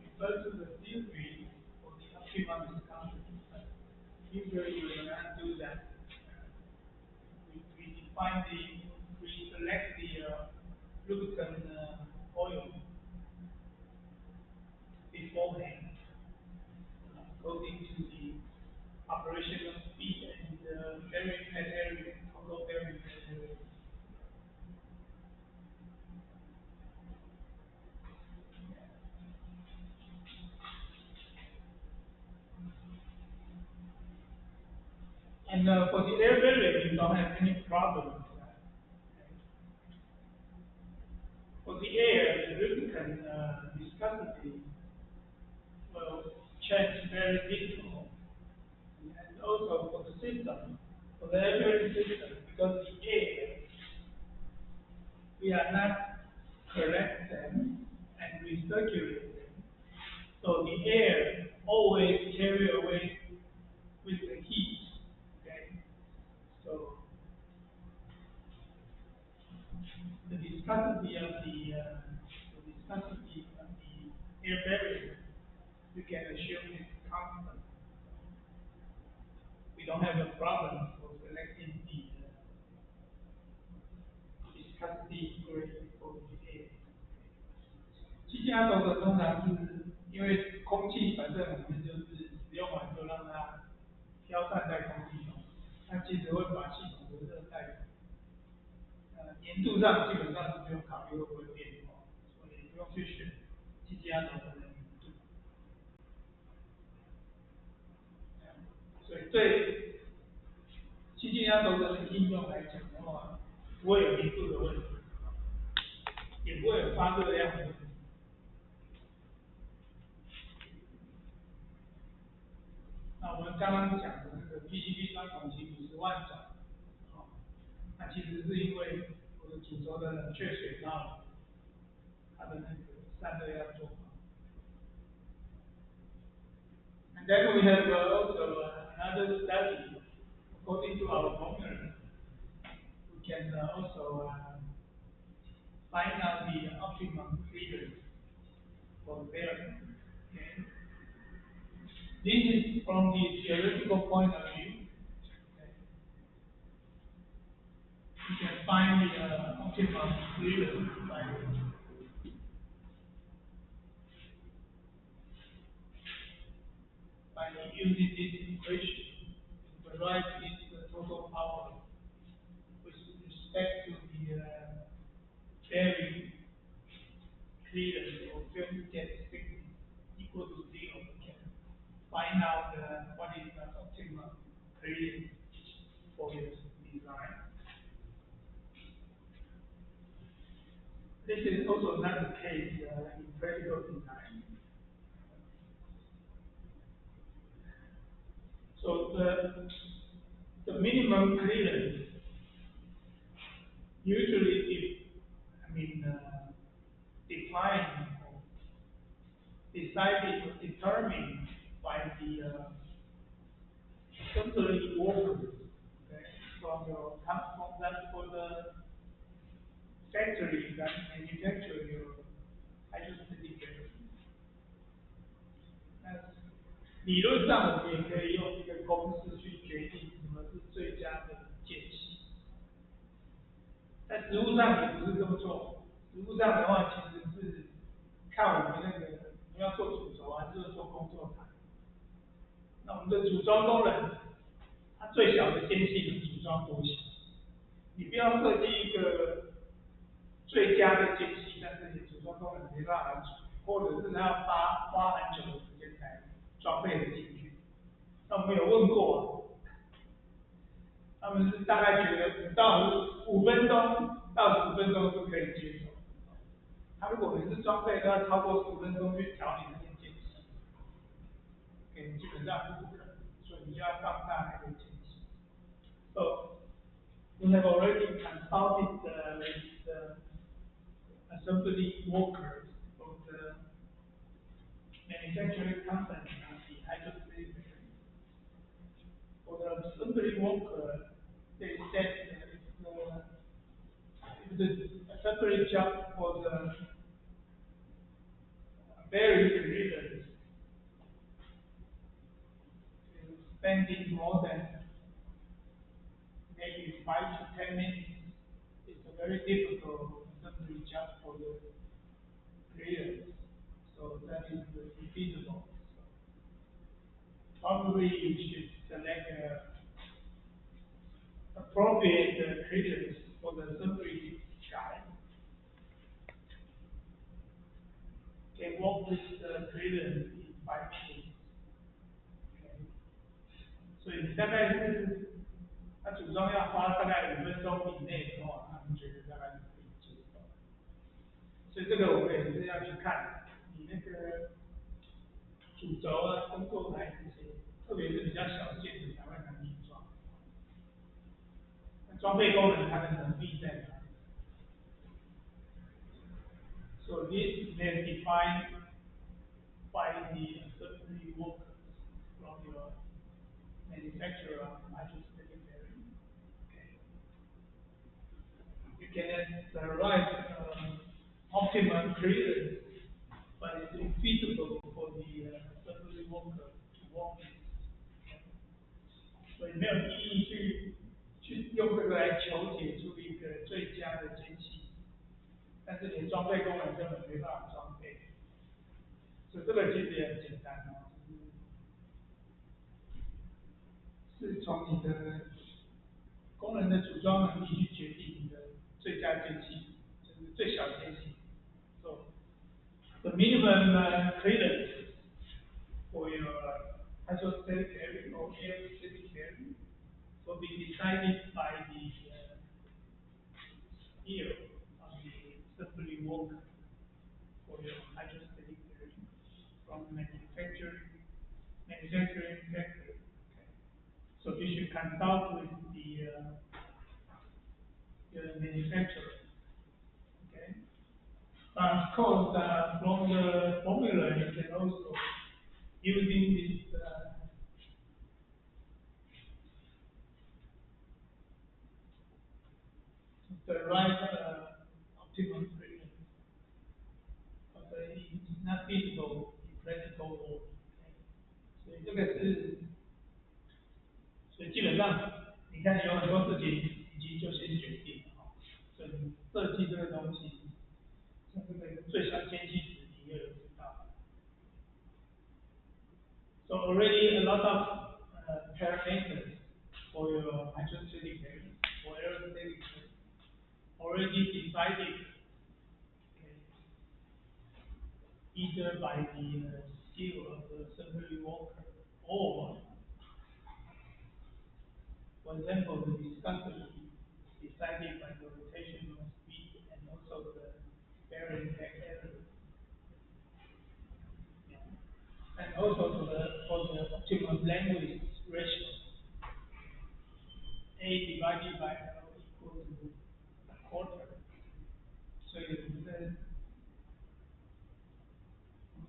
refer to the theory for the optimum discussion. Usually we will not do that. We define we select the lubricant oil beforehand, according to the operational speed and bearing head area, total bearing head area. And for the air barrier, you don't have any problem with that. For the air, the lubricant viscosity will change very little. And also for the system, for the air barrier system, because the air, we are not collect them and recirculate them. So the air always carry away with the heat. Okay? So the viscosity of the air barrier, you can assume is constant. We don't have a problem for selecting the viscosity grade for the air. 气压轴的通常是因为空气反正我们就是使用完就让它飘散在空气中，那其实会把系统的热带粘度上基本上是不用考虑会不会变化，所以不用去选气压轴的粘度。所以对气压轴的应用来讲的话，不会有粘度的问题，也不会有发热量的问题。那我们刚刚讲的那个 PCB 双孔径50万种，那其实是因为我的主轴的冷却水道，它的那个散热要做好。And then we have also another study, according to our formula, we can also find out the optimum clearance for bearing. Okay. This is from the theoretical point of view. Okay. You can find the optimum clearance by using this equation to derive this total power with respect to the bearing clearance or film gap thickness equal to 0. We can find out what is the optimum clearance for your design. This is also not the case in practical design. So the minimum clearance usually defined or decided or determined by the assembly workers. Okay, from that for the factory that manufacture your hydrostatic bearing. 那理论上我们也可以用一个公式去决定什么是最佳的间隙。但那实物上也不是这么做，实物上的话其实是看我们那个你要做主轴还是做工作台。那我们的组装功能，它最小的间隙能组装多小？你不要设计一个最佳的间隙，但是你组装功能没办法满足，或者是它要花很久的时间才装备得进去。那我们有问过他们是大概觉得5分钟到10分钟是可以接受。他如果每次装备都要超过10分钟去调你的那间隙，基本上是不可能，所以你就要放大那个间隙。So we have already consulted with the assembly workers of the manufacturing company of the hydrostatic bearing. For the assembly worker, they said that if the assembly job was very rigorous, spending more than maybe 5 to 10 minutes. It's a very difficult assembly job for the players, so that is infeasible. Probably you should select appropriate creators for the assembly guy. Can work with the creators in 5 minutes. Okay. 所以你大概是，它组装要花大概5分钟以内的话，他们觉得大概是可以接受。所以这个我们也是要去看你那个主轴啊、工作台这些，特别是比较小件的才会难组装。那装备功能它的能力在哪里？So this may defined by the assembly workers from your manufacturer hydrostatic bearing. Okay. You can derive optimum clearance, but it's infeasible for the assembly worker to work with. 所以没有意义去用这个来求解出一个最佳的间隙，但是你装备功能根本没办法装备，所以这个其实也很简单哦，是从你的功能的组装能力去决定你的最佳间隙，就是最小间隙。So the minimum clearance for your hydrostatic bearing or aerostatic bearing will be decided by the skill of the assembly worker for your hydrostatic bearing from manufacturing factory. Okay. So you should consult with the manufacturer. Okay. But of course, from the formula, you can also using this the right optimum gradient. But it's not feasible in practical world. Okay. 所以这个是，所以基本上你看有很多事情已经就先决定了哈，所以你设计这个东西，像这个最小间隙值你也有知道。So already a lot of parameters for your hydrostatic bearing, for aerostatic bearing, already decided, okay, either by the skill of the assembly worker or, for example, the viscosity decided by the rotational speed and also the bearing back error. Yeah. And also for the optimum length ratio, A divided by L equal to a quarter. 所以我们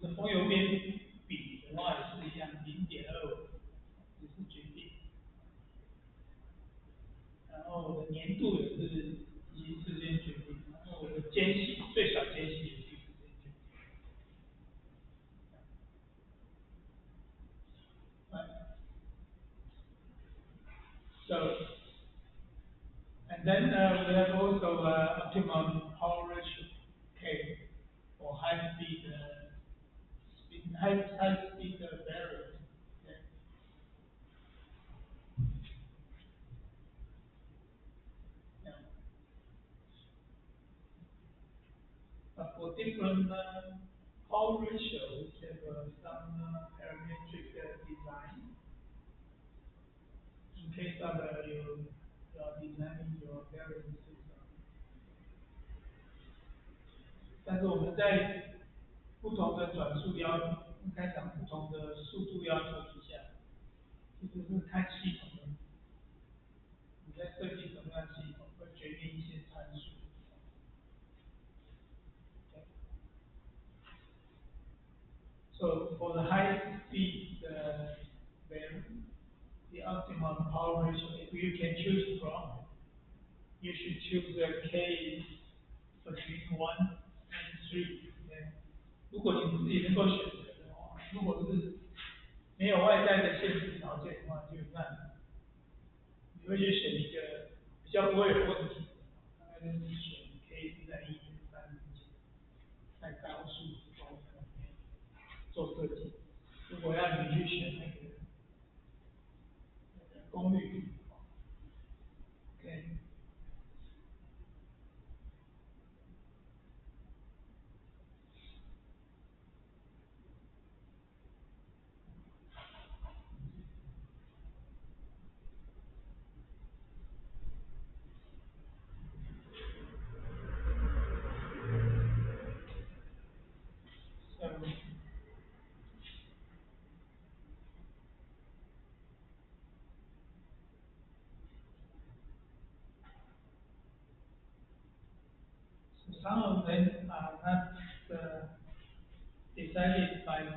的风油边比的话也是一样，0.25，只是决定。然后我的粘度也是一时间决定，然后我的间隙最小间隙也是一时间决定。Right. So, and then we have also optimum power ratio K for high speed, high speed variant. Okay. Yeah. But for different power ratios, there were some parametric design in case of you are designing your variant system. 但是我们在不同的转速要求，应该讲不同的速度要求底下，其实是看系统的，你在设计什么样的系统，会决定一些参数。So for the highest speed variant, the optimum power ratio, if you can choose from, you should choose the K between 1 and 3. Okay? 如果你自己能够选择的话，如果是没有外在的限制条件的话，就那你会去选一个比较不会有问题的，大概就是选 K 是在1.3在高速公路里面做设计。如果要你去选那个功率，OK。So some of them are not decided by the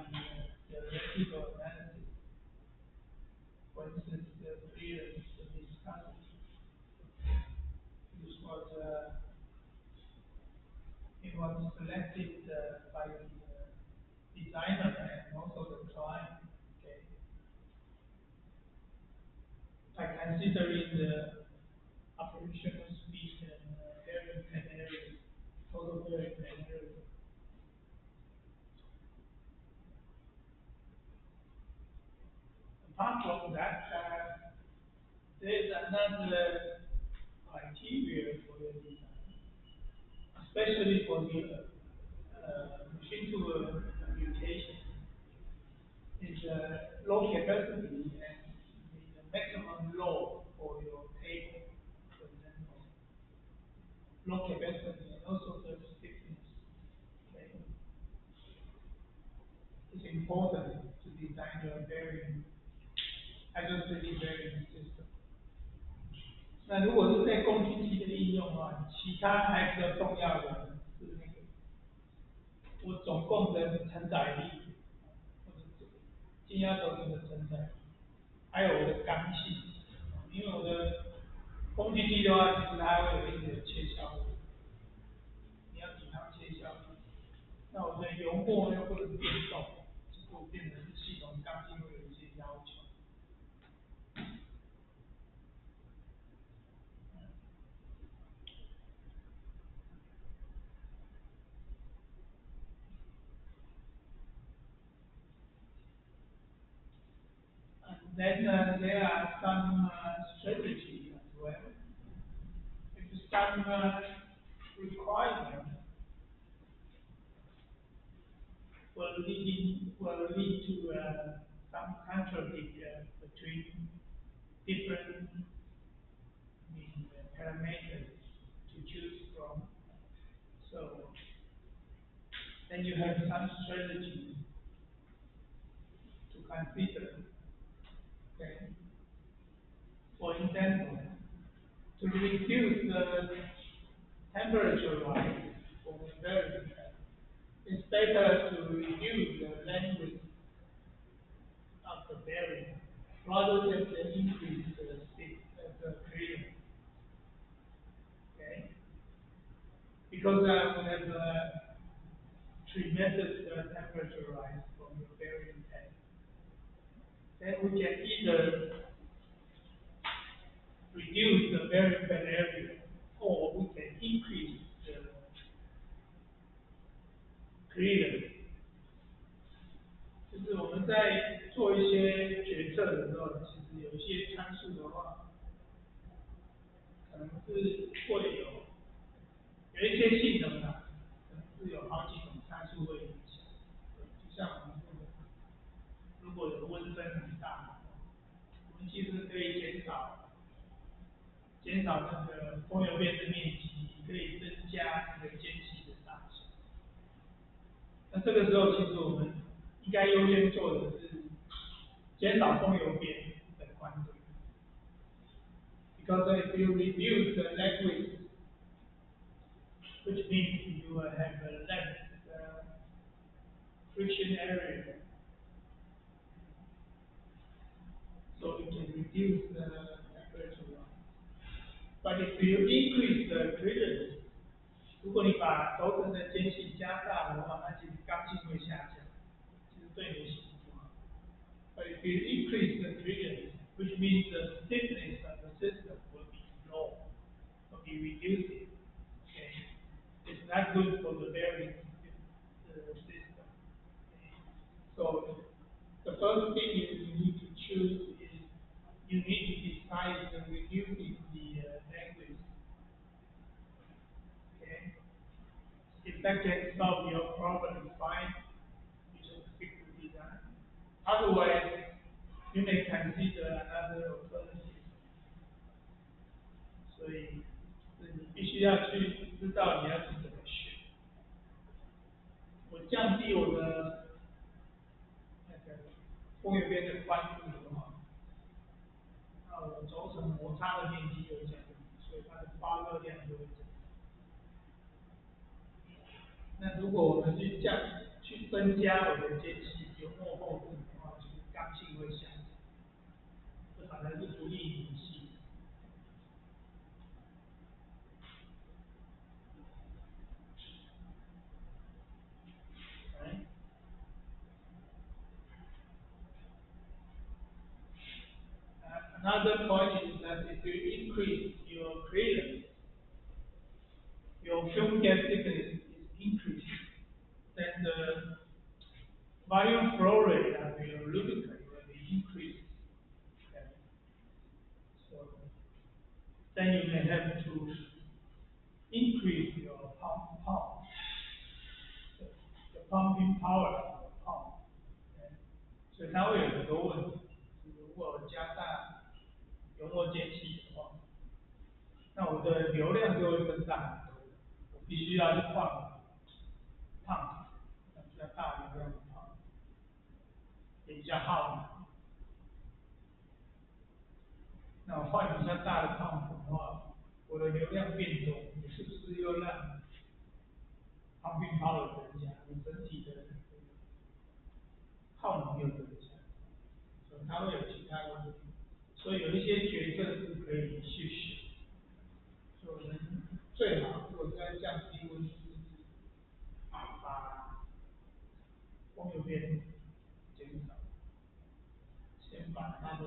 theoretical analysis. For instance, the previous discussion, this was it was selected by the designer and also the client. Okay, by considering the operational speed and variant area, total variant area. Apart from that, there is another criteria for the design, especially for the machine tool computation, is low capacity and the maximum load for your table, for example, low capacity and also the stiffness. Okay, it's important to design your bearing, isostatic bearing system. 那如果是在工具机的应用啊，其他还比较重要的是那个我总共的承载力，或者静压轴承的承载力，还有我的刚性，因为我的工具机的话，其实它会有一定的切削力，你要抵抗切削力。那我的油墨又不能变动，就变成是系统刚性会有一些要求。And then there are some strategies as well. If some requirement will lead to some contradict between different parameters to choose from. So then you have some strategy to consider. Okay. For example, to reduce the temperature rise for the bearing, it's better to reduce the length of the bearing rather than increase the speed of the clearance. Okay? Because we have tremendous temperature rise from the bearing head. Then we can either reduce the bearing head area or we can increase 是会有一些性能啊，可能是有好几种参数会影响。就像我们这个，如果有温升很大，我们其实可以减少那个风油边的面积，可以增加那个间隙的大小。那这个时候，其实我们应该优先做的是减少风油边的宽度，because if you reduce the leg width, which means you will have a less friction area, so you can reduce the temperature. But if you increase the clearance, 如果你把轴承的间隙加大的话，那其实刚性会下降，其实对你的形不好。But if you increase the clearance, which means the stiffness of the system will be low, will be reduced. Okay, it's not good for the bearing system. Okay? So the first thing you need to choose is you need to decide on reducing the language. Okay, if that can solve your problem, fine. You just stick to design. Otherwise, you may consider another alternative. 所以你必须要去知道你要去怎么选。我降低我的那个风油边的宽度的话，那我轴承摩擦的面积就会降低，所以它的发热量就会增加。那如果我们去增加我的间隙油墨厚度的话，就是刚性会下降，这反而是不利于你细。Right? Another point is that if you increase your clearance, your film gap thickness is increased, then the volume flow rate of your lubricant will be increased. Okay. So then you may have to increase your pump, the pumping power of the pump. Okay. 所以它会有很多问题。如果加大油墨间隙的话，那我的流量就会增大很多，我必须要去换pump，比较大流量的 pump，也比较耗能。那我换比较大的 pump 的话，我的流量变多，你是不是又让 pumping power 增加，你整体的耗能又增加，所以它会有其他的问题。所以有一些决策是可以去选。所以我们最好如果是要降低温度，把风油边减少，先把它的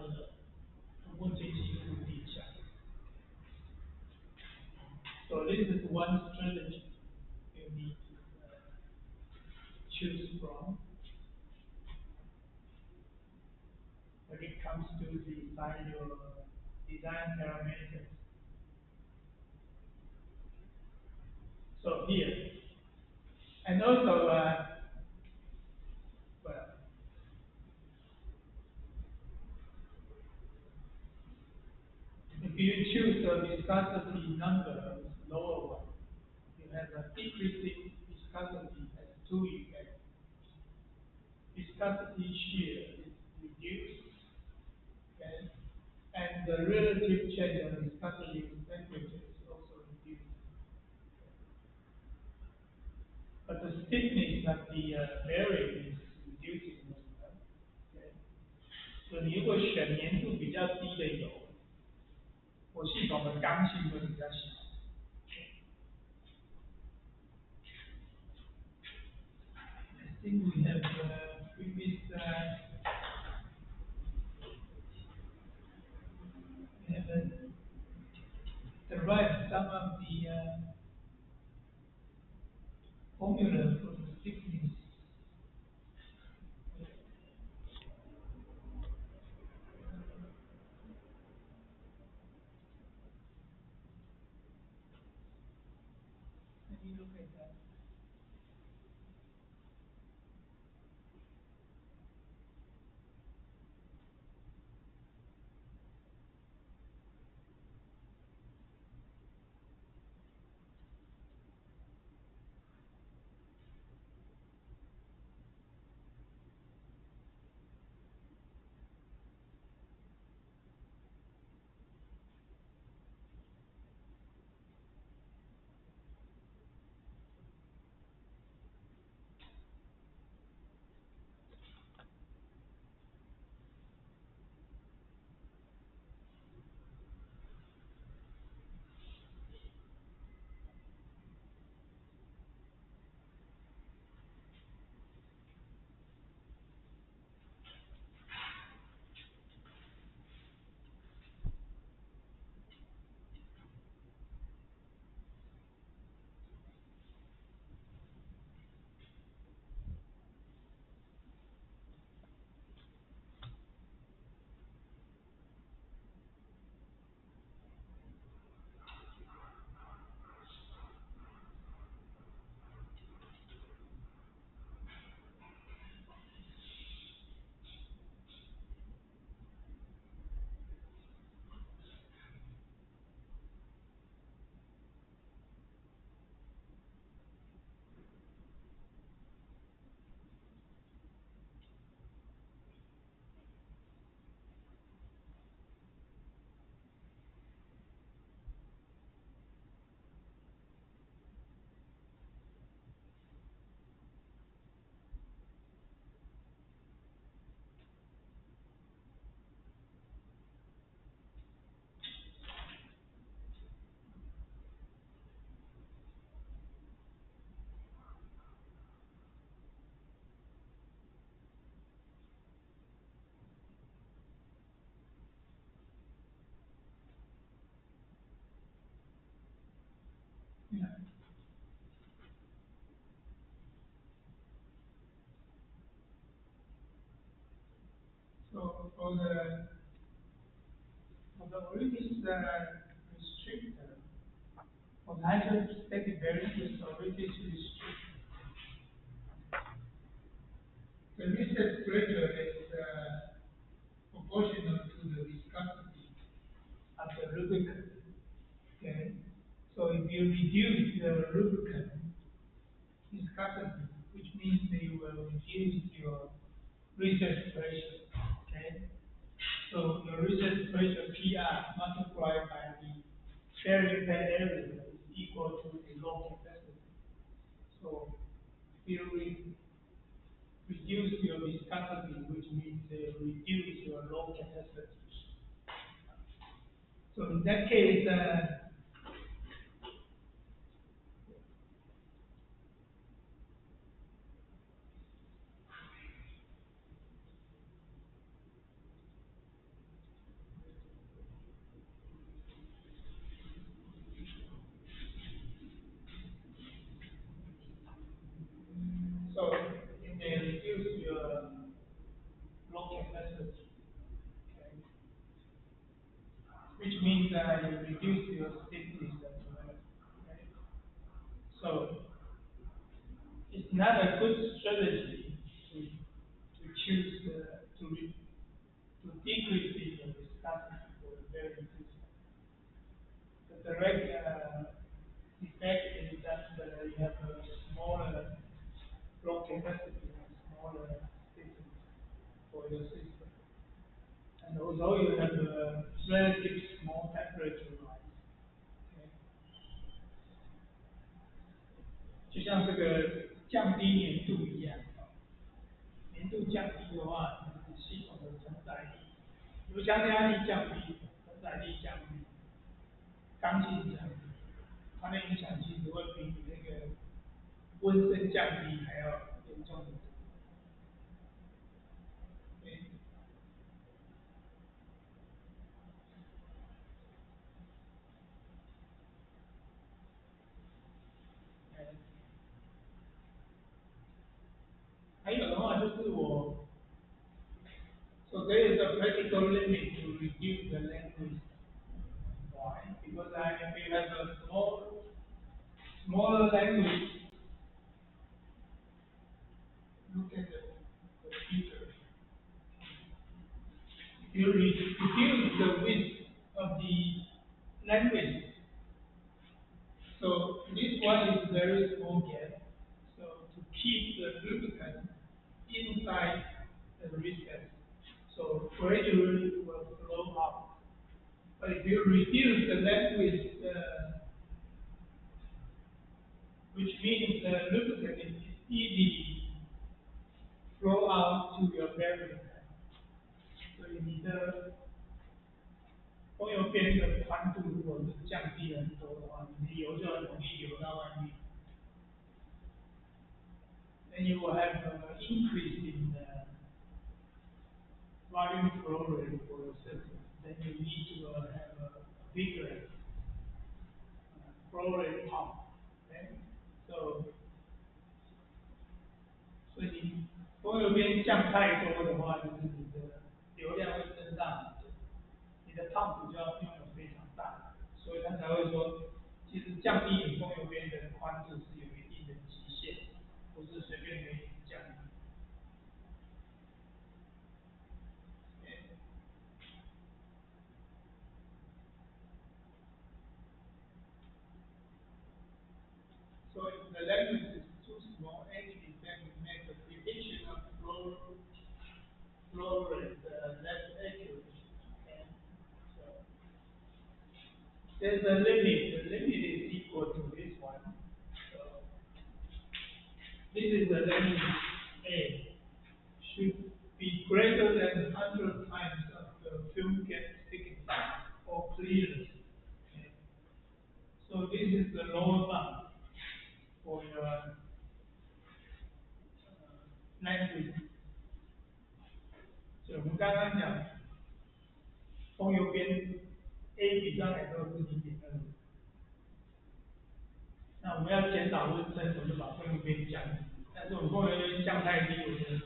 通过间隙固定下来。So this is one strategy you need to choose from when it comes to design your design parameters. So here, and also, well, if you choose a viscosity number, lower one, you have a decreasing viscosity has two effects. Viscosity shear is reduced, okay, and the relative change of viscosity with temperature is also reduced. But the stiffness of the bearing is reducing as well. Okay. 所以你如果选粘度比较低的油，我系统的刚性会比较小。I think we have previous we have derived some of the formula for the stiffness. me look at that. Yeah. So for the Oryx restrictor, for hydrostatic variables, the Oryx restrictor, the research pressure is proportional to the viscosity of the lubricant. Okay. So if you reduce the lubricant viscosity, which means that you will reduce your research pressure. Okay. So your research pressure PR multiplied by the area per area is equal to the low capacity. So if you reduce your viscosity, which means reduce your low capacity. So in that case, so if they reduce your low capacity, okay, which means you reduce your stiffness as well. Okay? So it's not a good strategy to choose to decrease the viscosity for a very reduced. The direct effect is that you have a smaller flow capacity and smaller stiffness for your system. And although you have a relatively small temperature rise, okay, 就像这个降低粘度一样，粘度降低的话，就是系统的承载力，油箱压力降低，承载力降低，刚性降低，它的影响其实会比你那个温升降低还要严重的多。对，呃，还有的话就是so there is a practical limit to reduce the length. Why? Because if you have a smaller language, look at the figure. If you reduce the width of the language, so this one is very small gap. So to keep the lubricant inside the recess, so gradually it will flow out. But if you reduce the length width, which means the lubricant is easily flow out to your bearing. 所以你的风油边的宽度如果是降低很多的话，你的油就很容易流到外面。Then you will have an increase in the volume flow rate for your system. Then you need to have a bigger flow rate pump. Okay? So 所以你风油边降太多的话，就是你的流量会增大很多，你的 pump 就要拥有非常大，所以他才会说，其实降低你风油边的宽度是有一定的极限，不是随便可以降低。So if the language is too small, actually then we make the prediction of flow rate less accurate. Okay? So there's a limit. The limit is equal to this one. So this is the limit A. Should be greater than 100 times of the film gap thickness or clearance. Okay? So this is the lower bound for your language. 所以我们刚刚讲风油边 A 比上来都是0.25，那我们要减少温升，我们就把风油边降低。但是我们风油边降太低，我的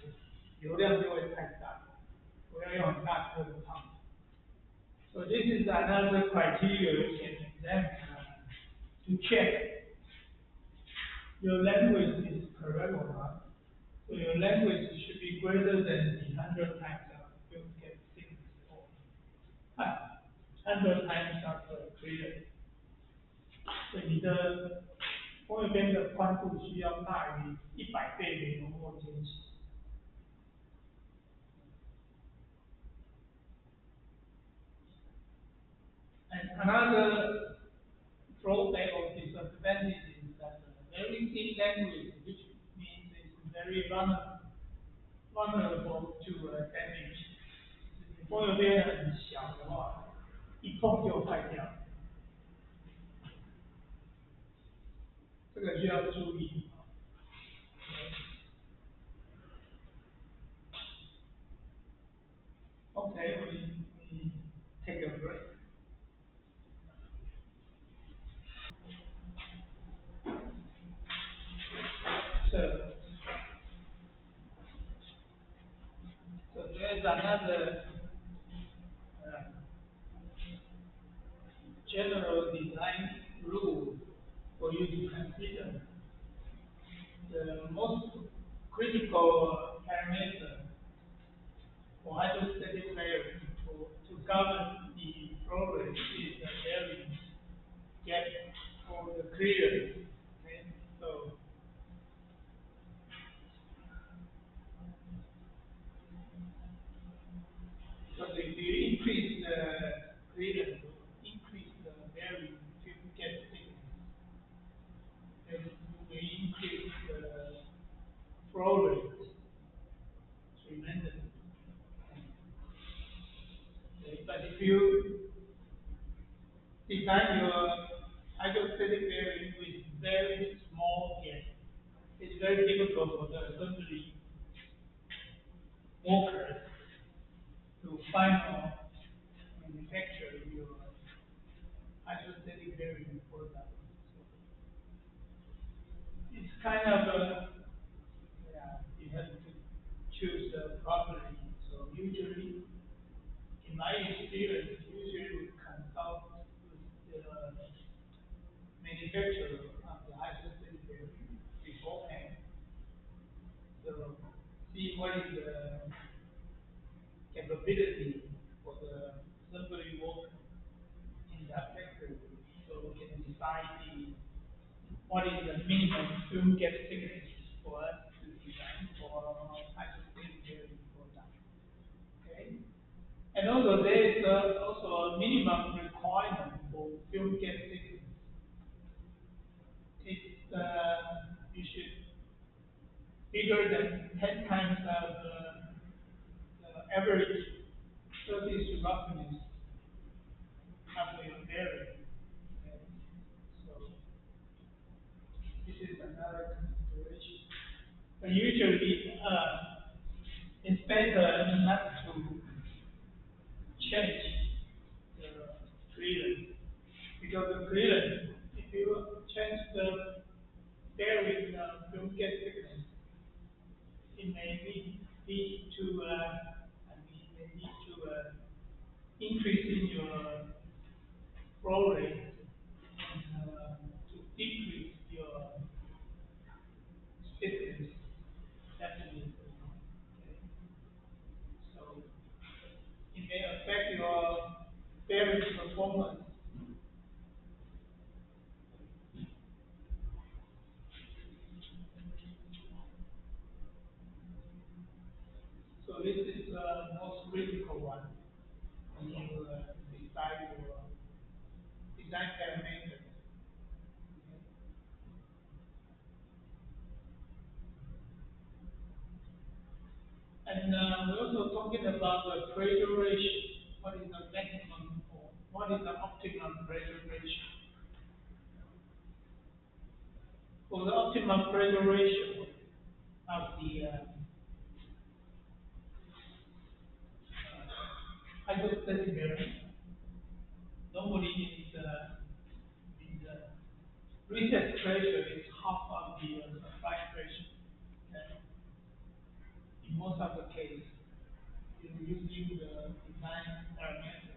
流量就会太大，我要用很大颗的汤。So this is another criteria you can examine to check your language is correct or not. So your language should be greater than the 100 times of film gap thickness or 100 times of the clearance. 所以你的风油边的宽度需要大于100倍的油墨间隙。And another drawback or disadvantage is that very thin language, which means it's very vulnerable to damage. 你风油边很小的话，一碰就坏掉，这个需要注意。Okay, we take a break. So, so there's another general design rule for you to consider. The most critical parameter for hydrostatic bearing to govern the flow rate is the bearing gap for the clearance. Okay? So because if you increase the clearance, increase the bearing film gap thickness, then you may increase the flow rate tremendously. Okay? But if you design your hydrostatic bearing with very small gap, it's very difficult for the assembly workers to final manufacture your hydrostatic bearing product. So it's kind of yeah, you have to choose properly. So usually, in my experience, usually we consult with the manufacturer of the hydrostatic see what is the capability for the assembly work in that factory. So we can decide what is the minimum film gap thickness for us to design for high-speed bearing product. Okay. And also there is also a minimum requirement for film gap thickness. It's you should bigger than 10 times the average surface roughness of your bearing. Okay. So this is another consideration. But usually, it's better not to change the clearance because the clearance, if you change the bearing film gap thickness, it may lead to I mean, may lead to increase in your flow rate and to decrease your stiffness definitely. Okay. So it may affect your bearing performance. So this is the most critical one when you decide your design parameters. And we're also talking about the pressure ratio. What is the maximum or what is the optimum pressure ratio? For the optimum pressure ratio of the hydrostatic bearing, normally the recess pressure is half of the supply pressure. Okay? In most of the case, you using the design parameter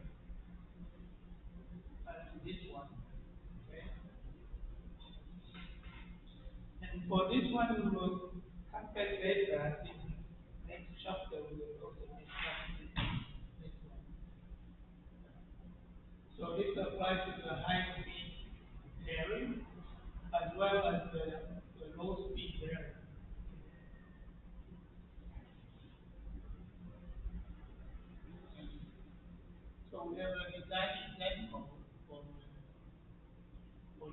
this one. Okay? And for this one, we will come back later. I think next chapter we will also discuss this one. So this applies to the high speed bearing as well as the low speed bearing. So we have a design example for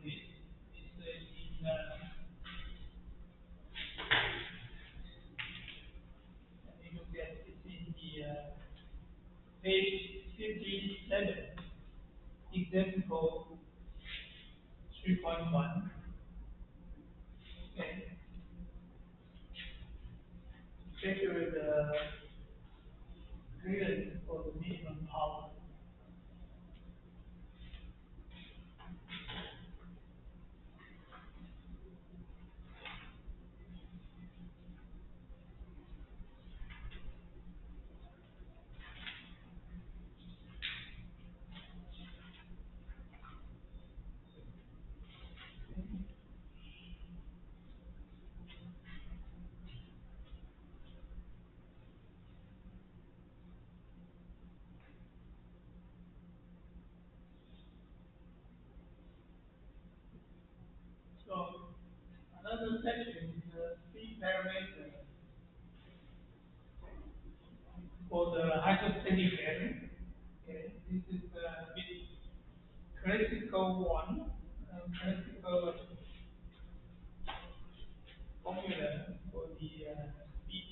this. It's in let me look at it's in the page 57, example 3.1. Okay, calculate the clearance for the minimum power. So another section is the speed parameter for the hydrostatic bearing. Okay, this is the bit classical one, classical formula for the speed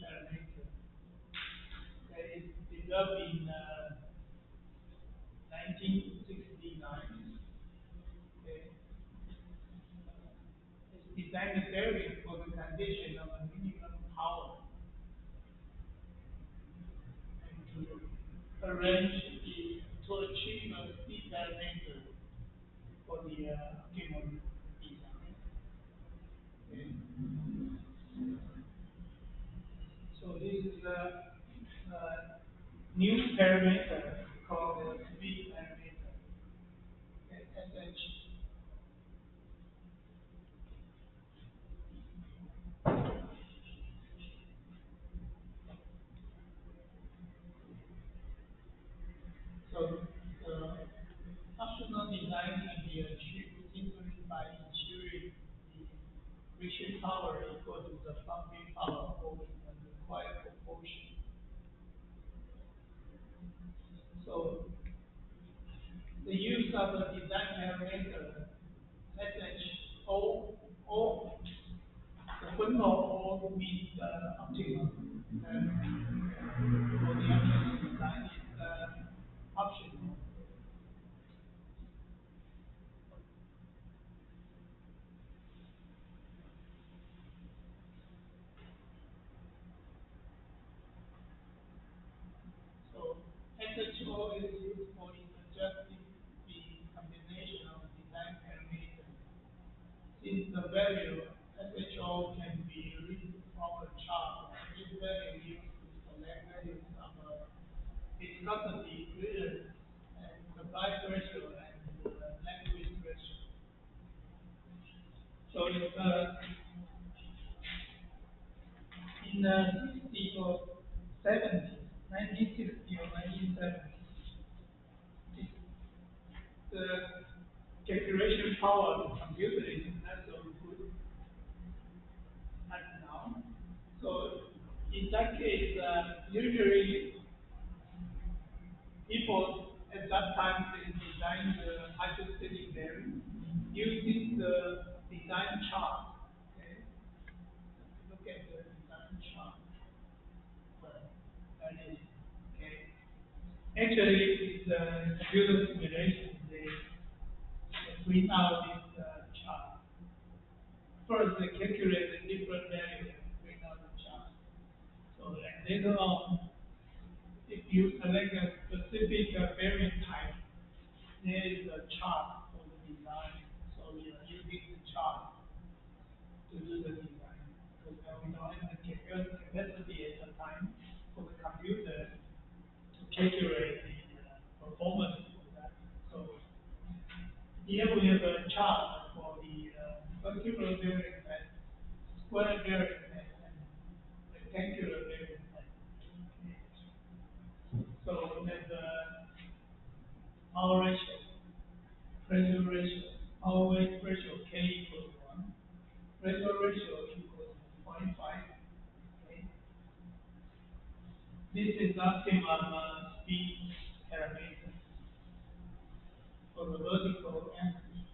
parameter. Okay, it's developed in 1969. Okay, it's designed to vary for the condition of a minimum power and to arrange to achieve a speed parameter for the optimum design. Okay. So this is a new parameter called the speed parameter, okay, SH. friction power equal to the pumping power over the required proportion. So the use of the design parameter SHO, O, the window O means optimum. For the option design is optional. So SHO is used for adjusting the combination of design parameters. Since the value SHO can be read from the chart, this value used to select values of viscosity, clearance, and the vibe ratio and the language ratio. So it's in the 60 or 70, 1960 or 1970, the calculation power of the computer is not so good as now. So in that case, usually people at that time they designed the hydrostatic bearing using the design chart. Okay, look at the design chart. Well, that is okay. Actually, it's computer simulation. They print out this chart. First, they calculate the different values and print out the chart. So, and later on, if you select a specific bearing type, there is a chart for the design. So you are using the chart to do the design. Because we don't have the capacity at the time for the computer to calculate the performance of that. So here we have a chart for the circular bearing test, square bearing test, and rectangular bearing test. So we have the power ratio, pressure ratio, power weight ratio K equals 1, pressure ratio equals 0.5. Okay. This is optimum speed parameter for the vertical axis.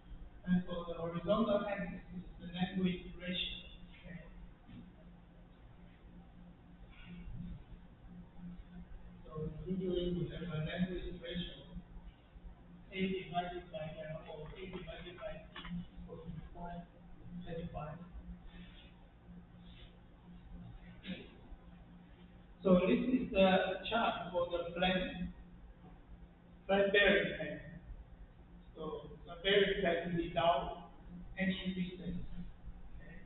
And for the horizontal axis is the net width ratio. Okay. So usually we have a net width ratio A divided by L or A divided by T equals to 0.35. So this is the chart for the flat bearing test. So the bearing test without any resistance. Okay.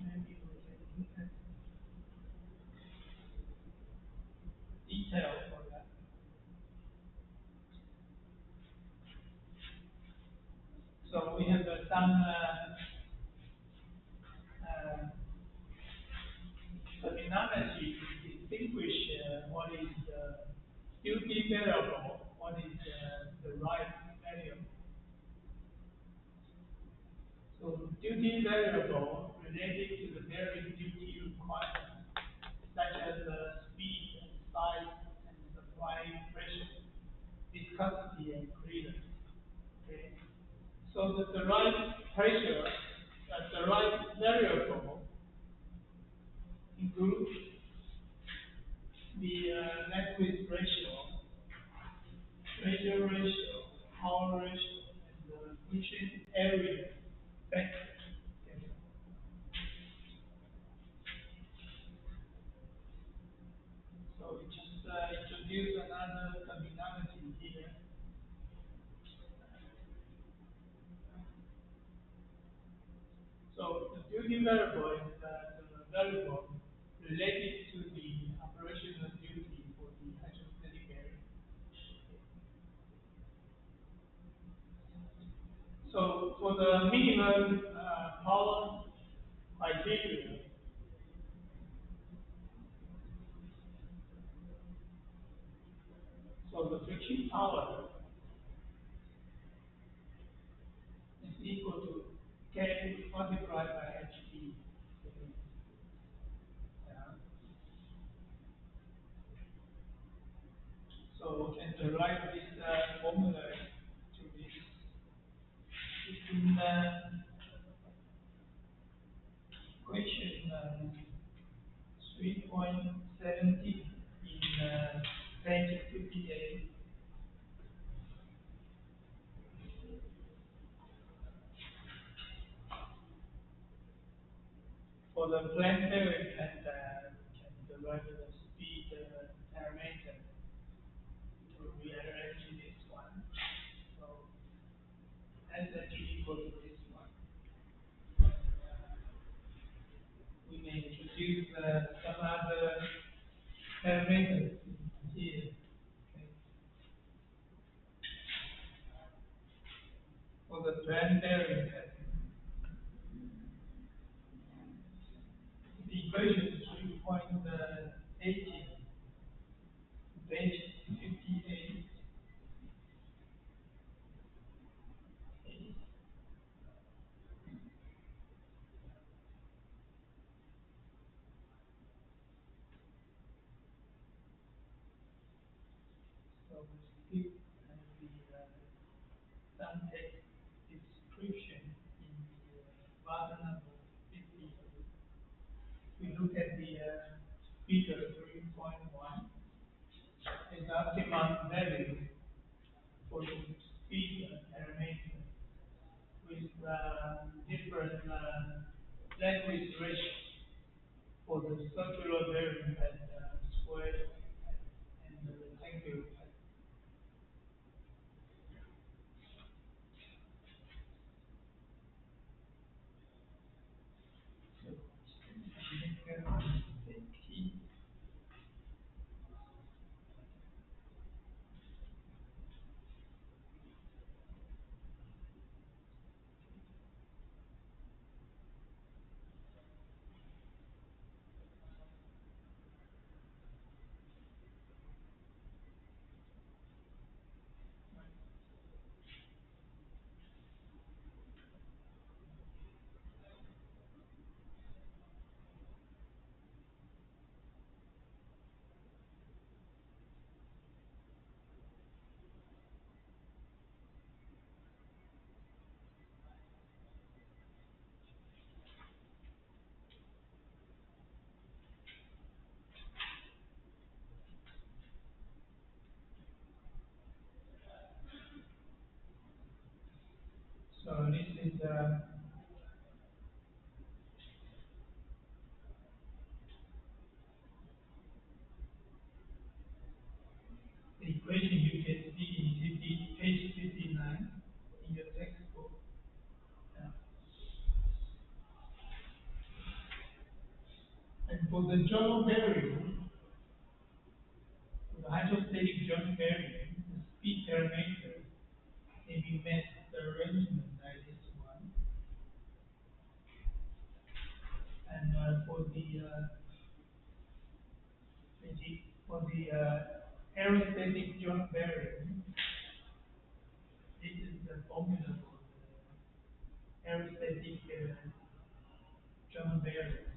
Maybe we can look at detail for that. So we have some uh, terminology to distinguish what is the duty variable, what is the right variable. So duty variable related to the bearing duty requirements, such as the speed and size and the flying pressure, viscosity and clearance. Okay. So that the right pressure, that the right variable includes the net width ratio, pressure ratio, power ratio, and the friction area factor. Okay. So we just introduce another terminology here. So the duty variable is the variable related to the operational duty for the hydrostatic bearing. So for the minimum power criteria, So the friction power is equal to K multiplied by HB. Yeah. So we can derive this formula to this. In equation 3.70 in page 58, for the planetary we can derive the speed parameter to rearrange this one. So as a g equal to this one, we may introduce some other parameters here. Okay. For the planetary the equation is 3.80, page 58. So we skip the some text description in the Vardhanabo 50. We look at the figure 3.1 is optimum value for the speed parameter with different language ratio for the circular variant and square and the rectangular. So, so this is the equation you can see in page 59 in your textbook. Yeah. And for the John bearing, the hydrostatic John bearing, the speed parameter may be met the arrangement like this one. And for the aerostatic John bearing, this is the formula for the aerostatic John bearing.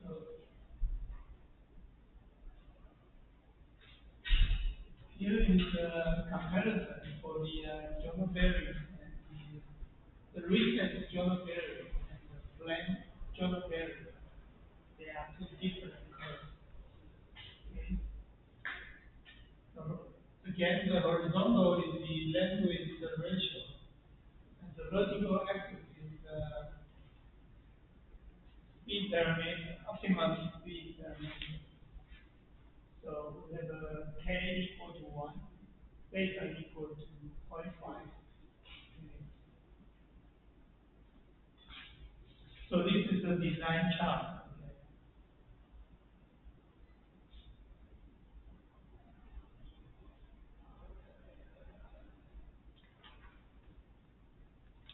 So here is the comparison for the John bearing and the recent John bearing and the planned John bearing. They are two different curves. Okay. So again, the horizontal is the length width ratio, and the vertical axis is the speed parameter, optimum speed parameter. So we have a k equal to 1, beta equal to 0.5. Okay. So this is the design chart.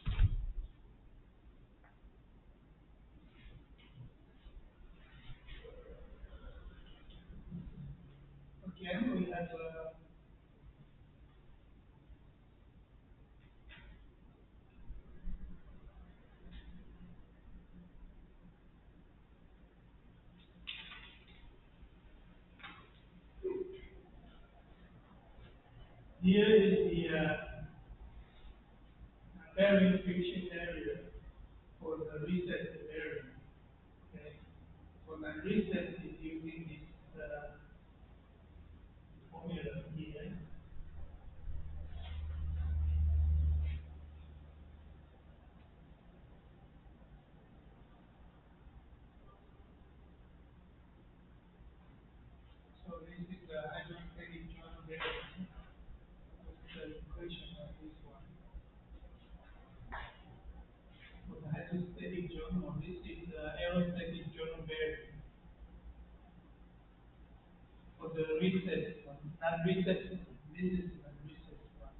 Okay. again, we have here is the bearing friction area for the reset bearing. Okay. For the reset is using this formula here. So this is the hydrostatic joint bearing. This is the equation of this one. For the hydrostatic joint, or this is the aerostatic joint bearing. For the reset one, not reset one. This is the reset one.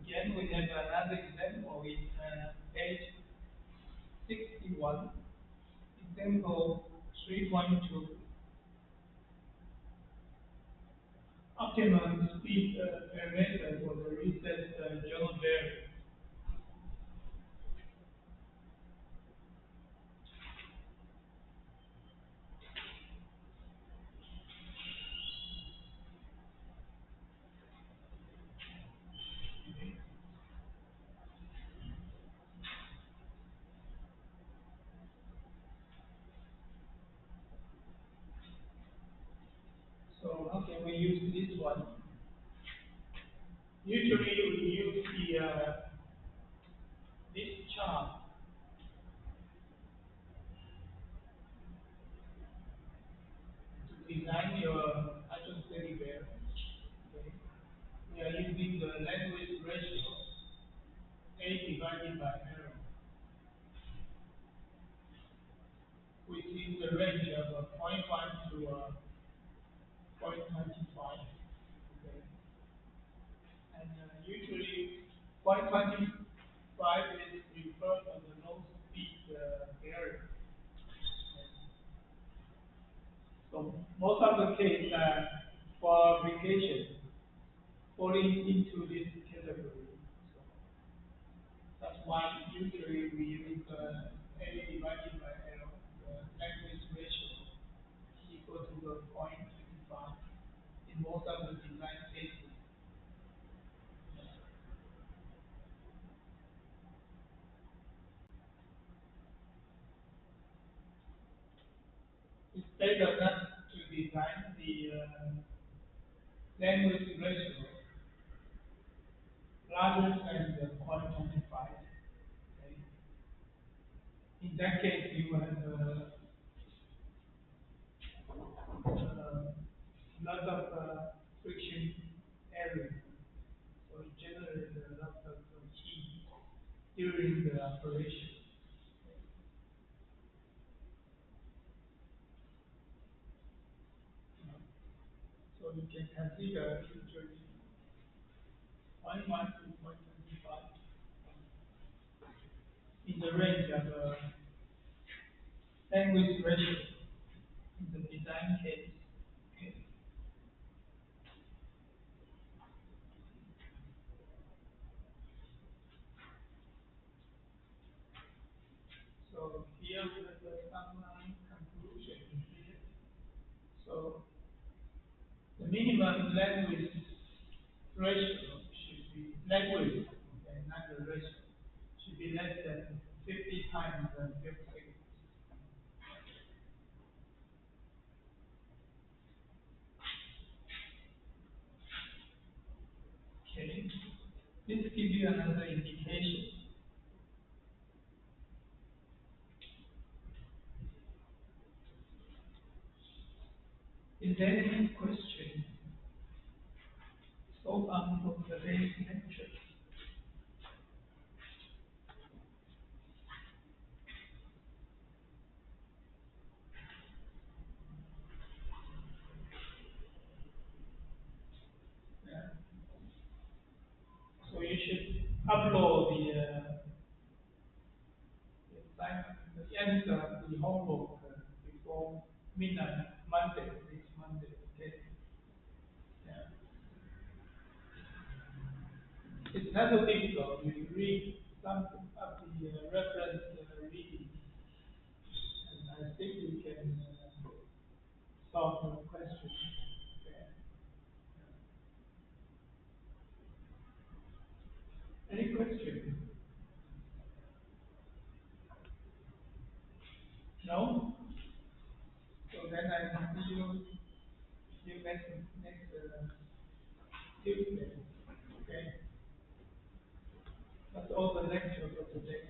Again, we have another example in page 61, example 3.2. Optimum speed parameter for the reset journal bearing. So how can we use this one? Usually we use this chart to design your hydrostatic bearing. Okay. We are using the language ratio A divided by L, which is the range of zero point 0.1 to 0.25. Okay. And usually 0.25 is referred to the low speed bearing. So most of the case for application falling into this category. So that's why usually we use A divided by L, the language ratio equal to the 0.25 in most of the design cases. It's better not to design the language ratio larger than the 0.25. Okay. In that case, you have lot of friction area, so it generates a lot of heat during the operation. So you can consider usually 0.1 to 0.25 in the range of language ratio in the design case. Okay. So here we have some conclusion here. So the minimum language ratio should be language and not the ratio should be less than 50 times the field thickness. Okay. This gives you another indication. Is there any question so far for today's lecture? Yeah. So you should upload finish the homework before midnight, Monday, next Monday, okay? Yeah. It's not so difficult. You read some of the reference reading, and I think you can solve the question. Okay. Any question? No? So then I see you next Tuesday. Okay. That's all the lecture for today.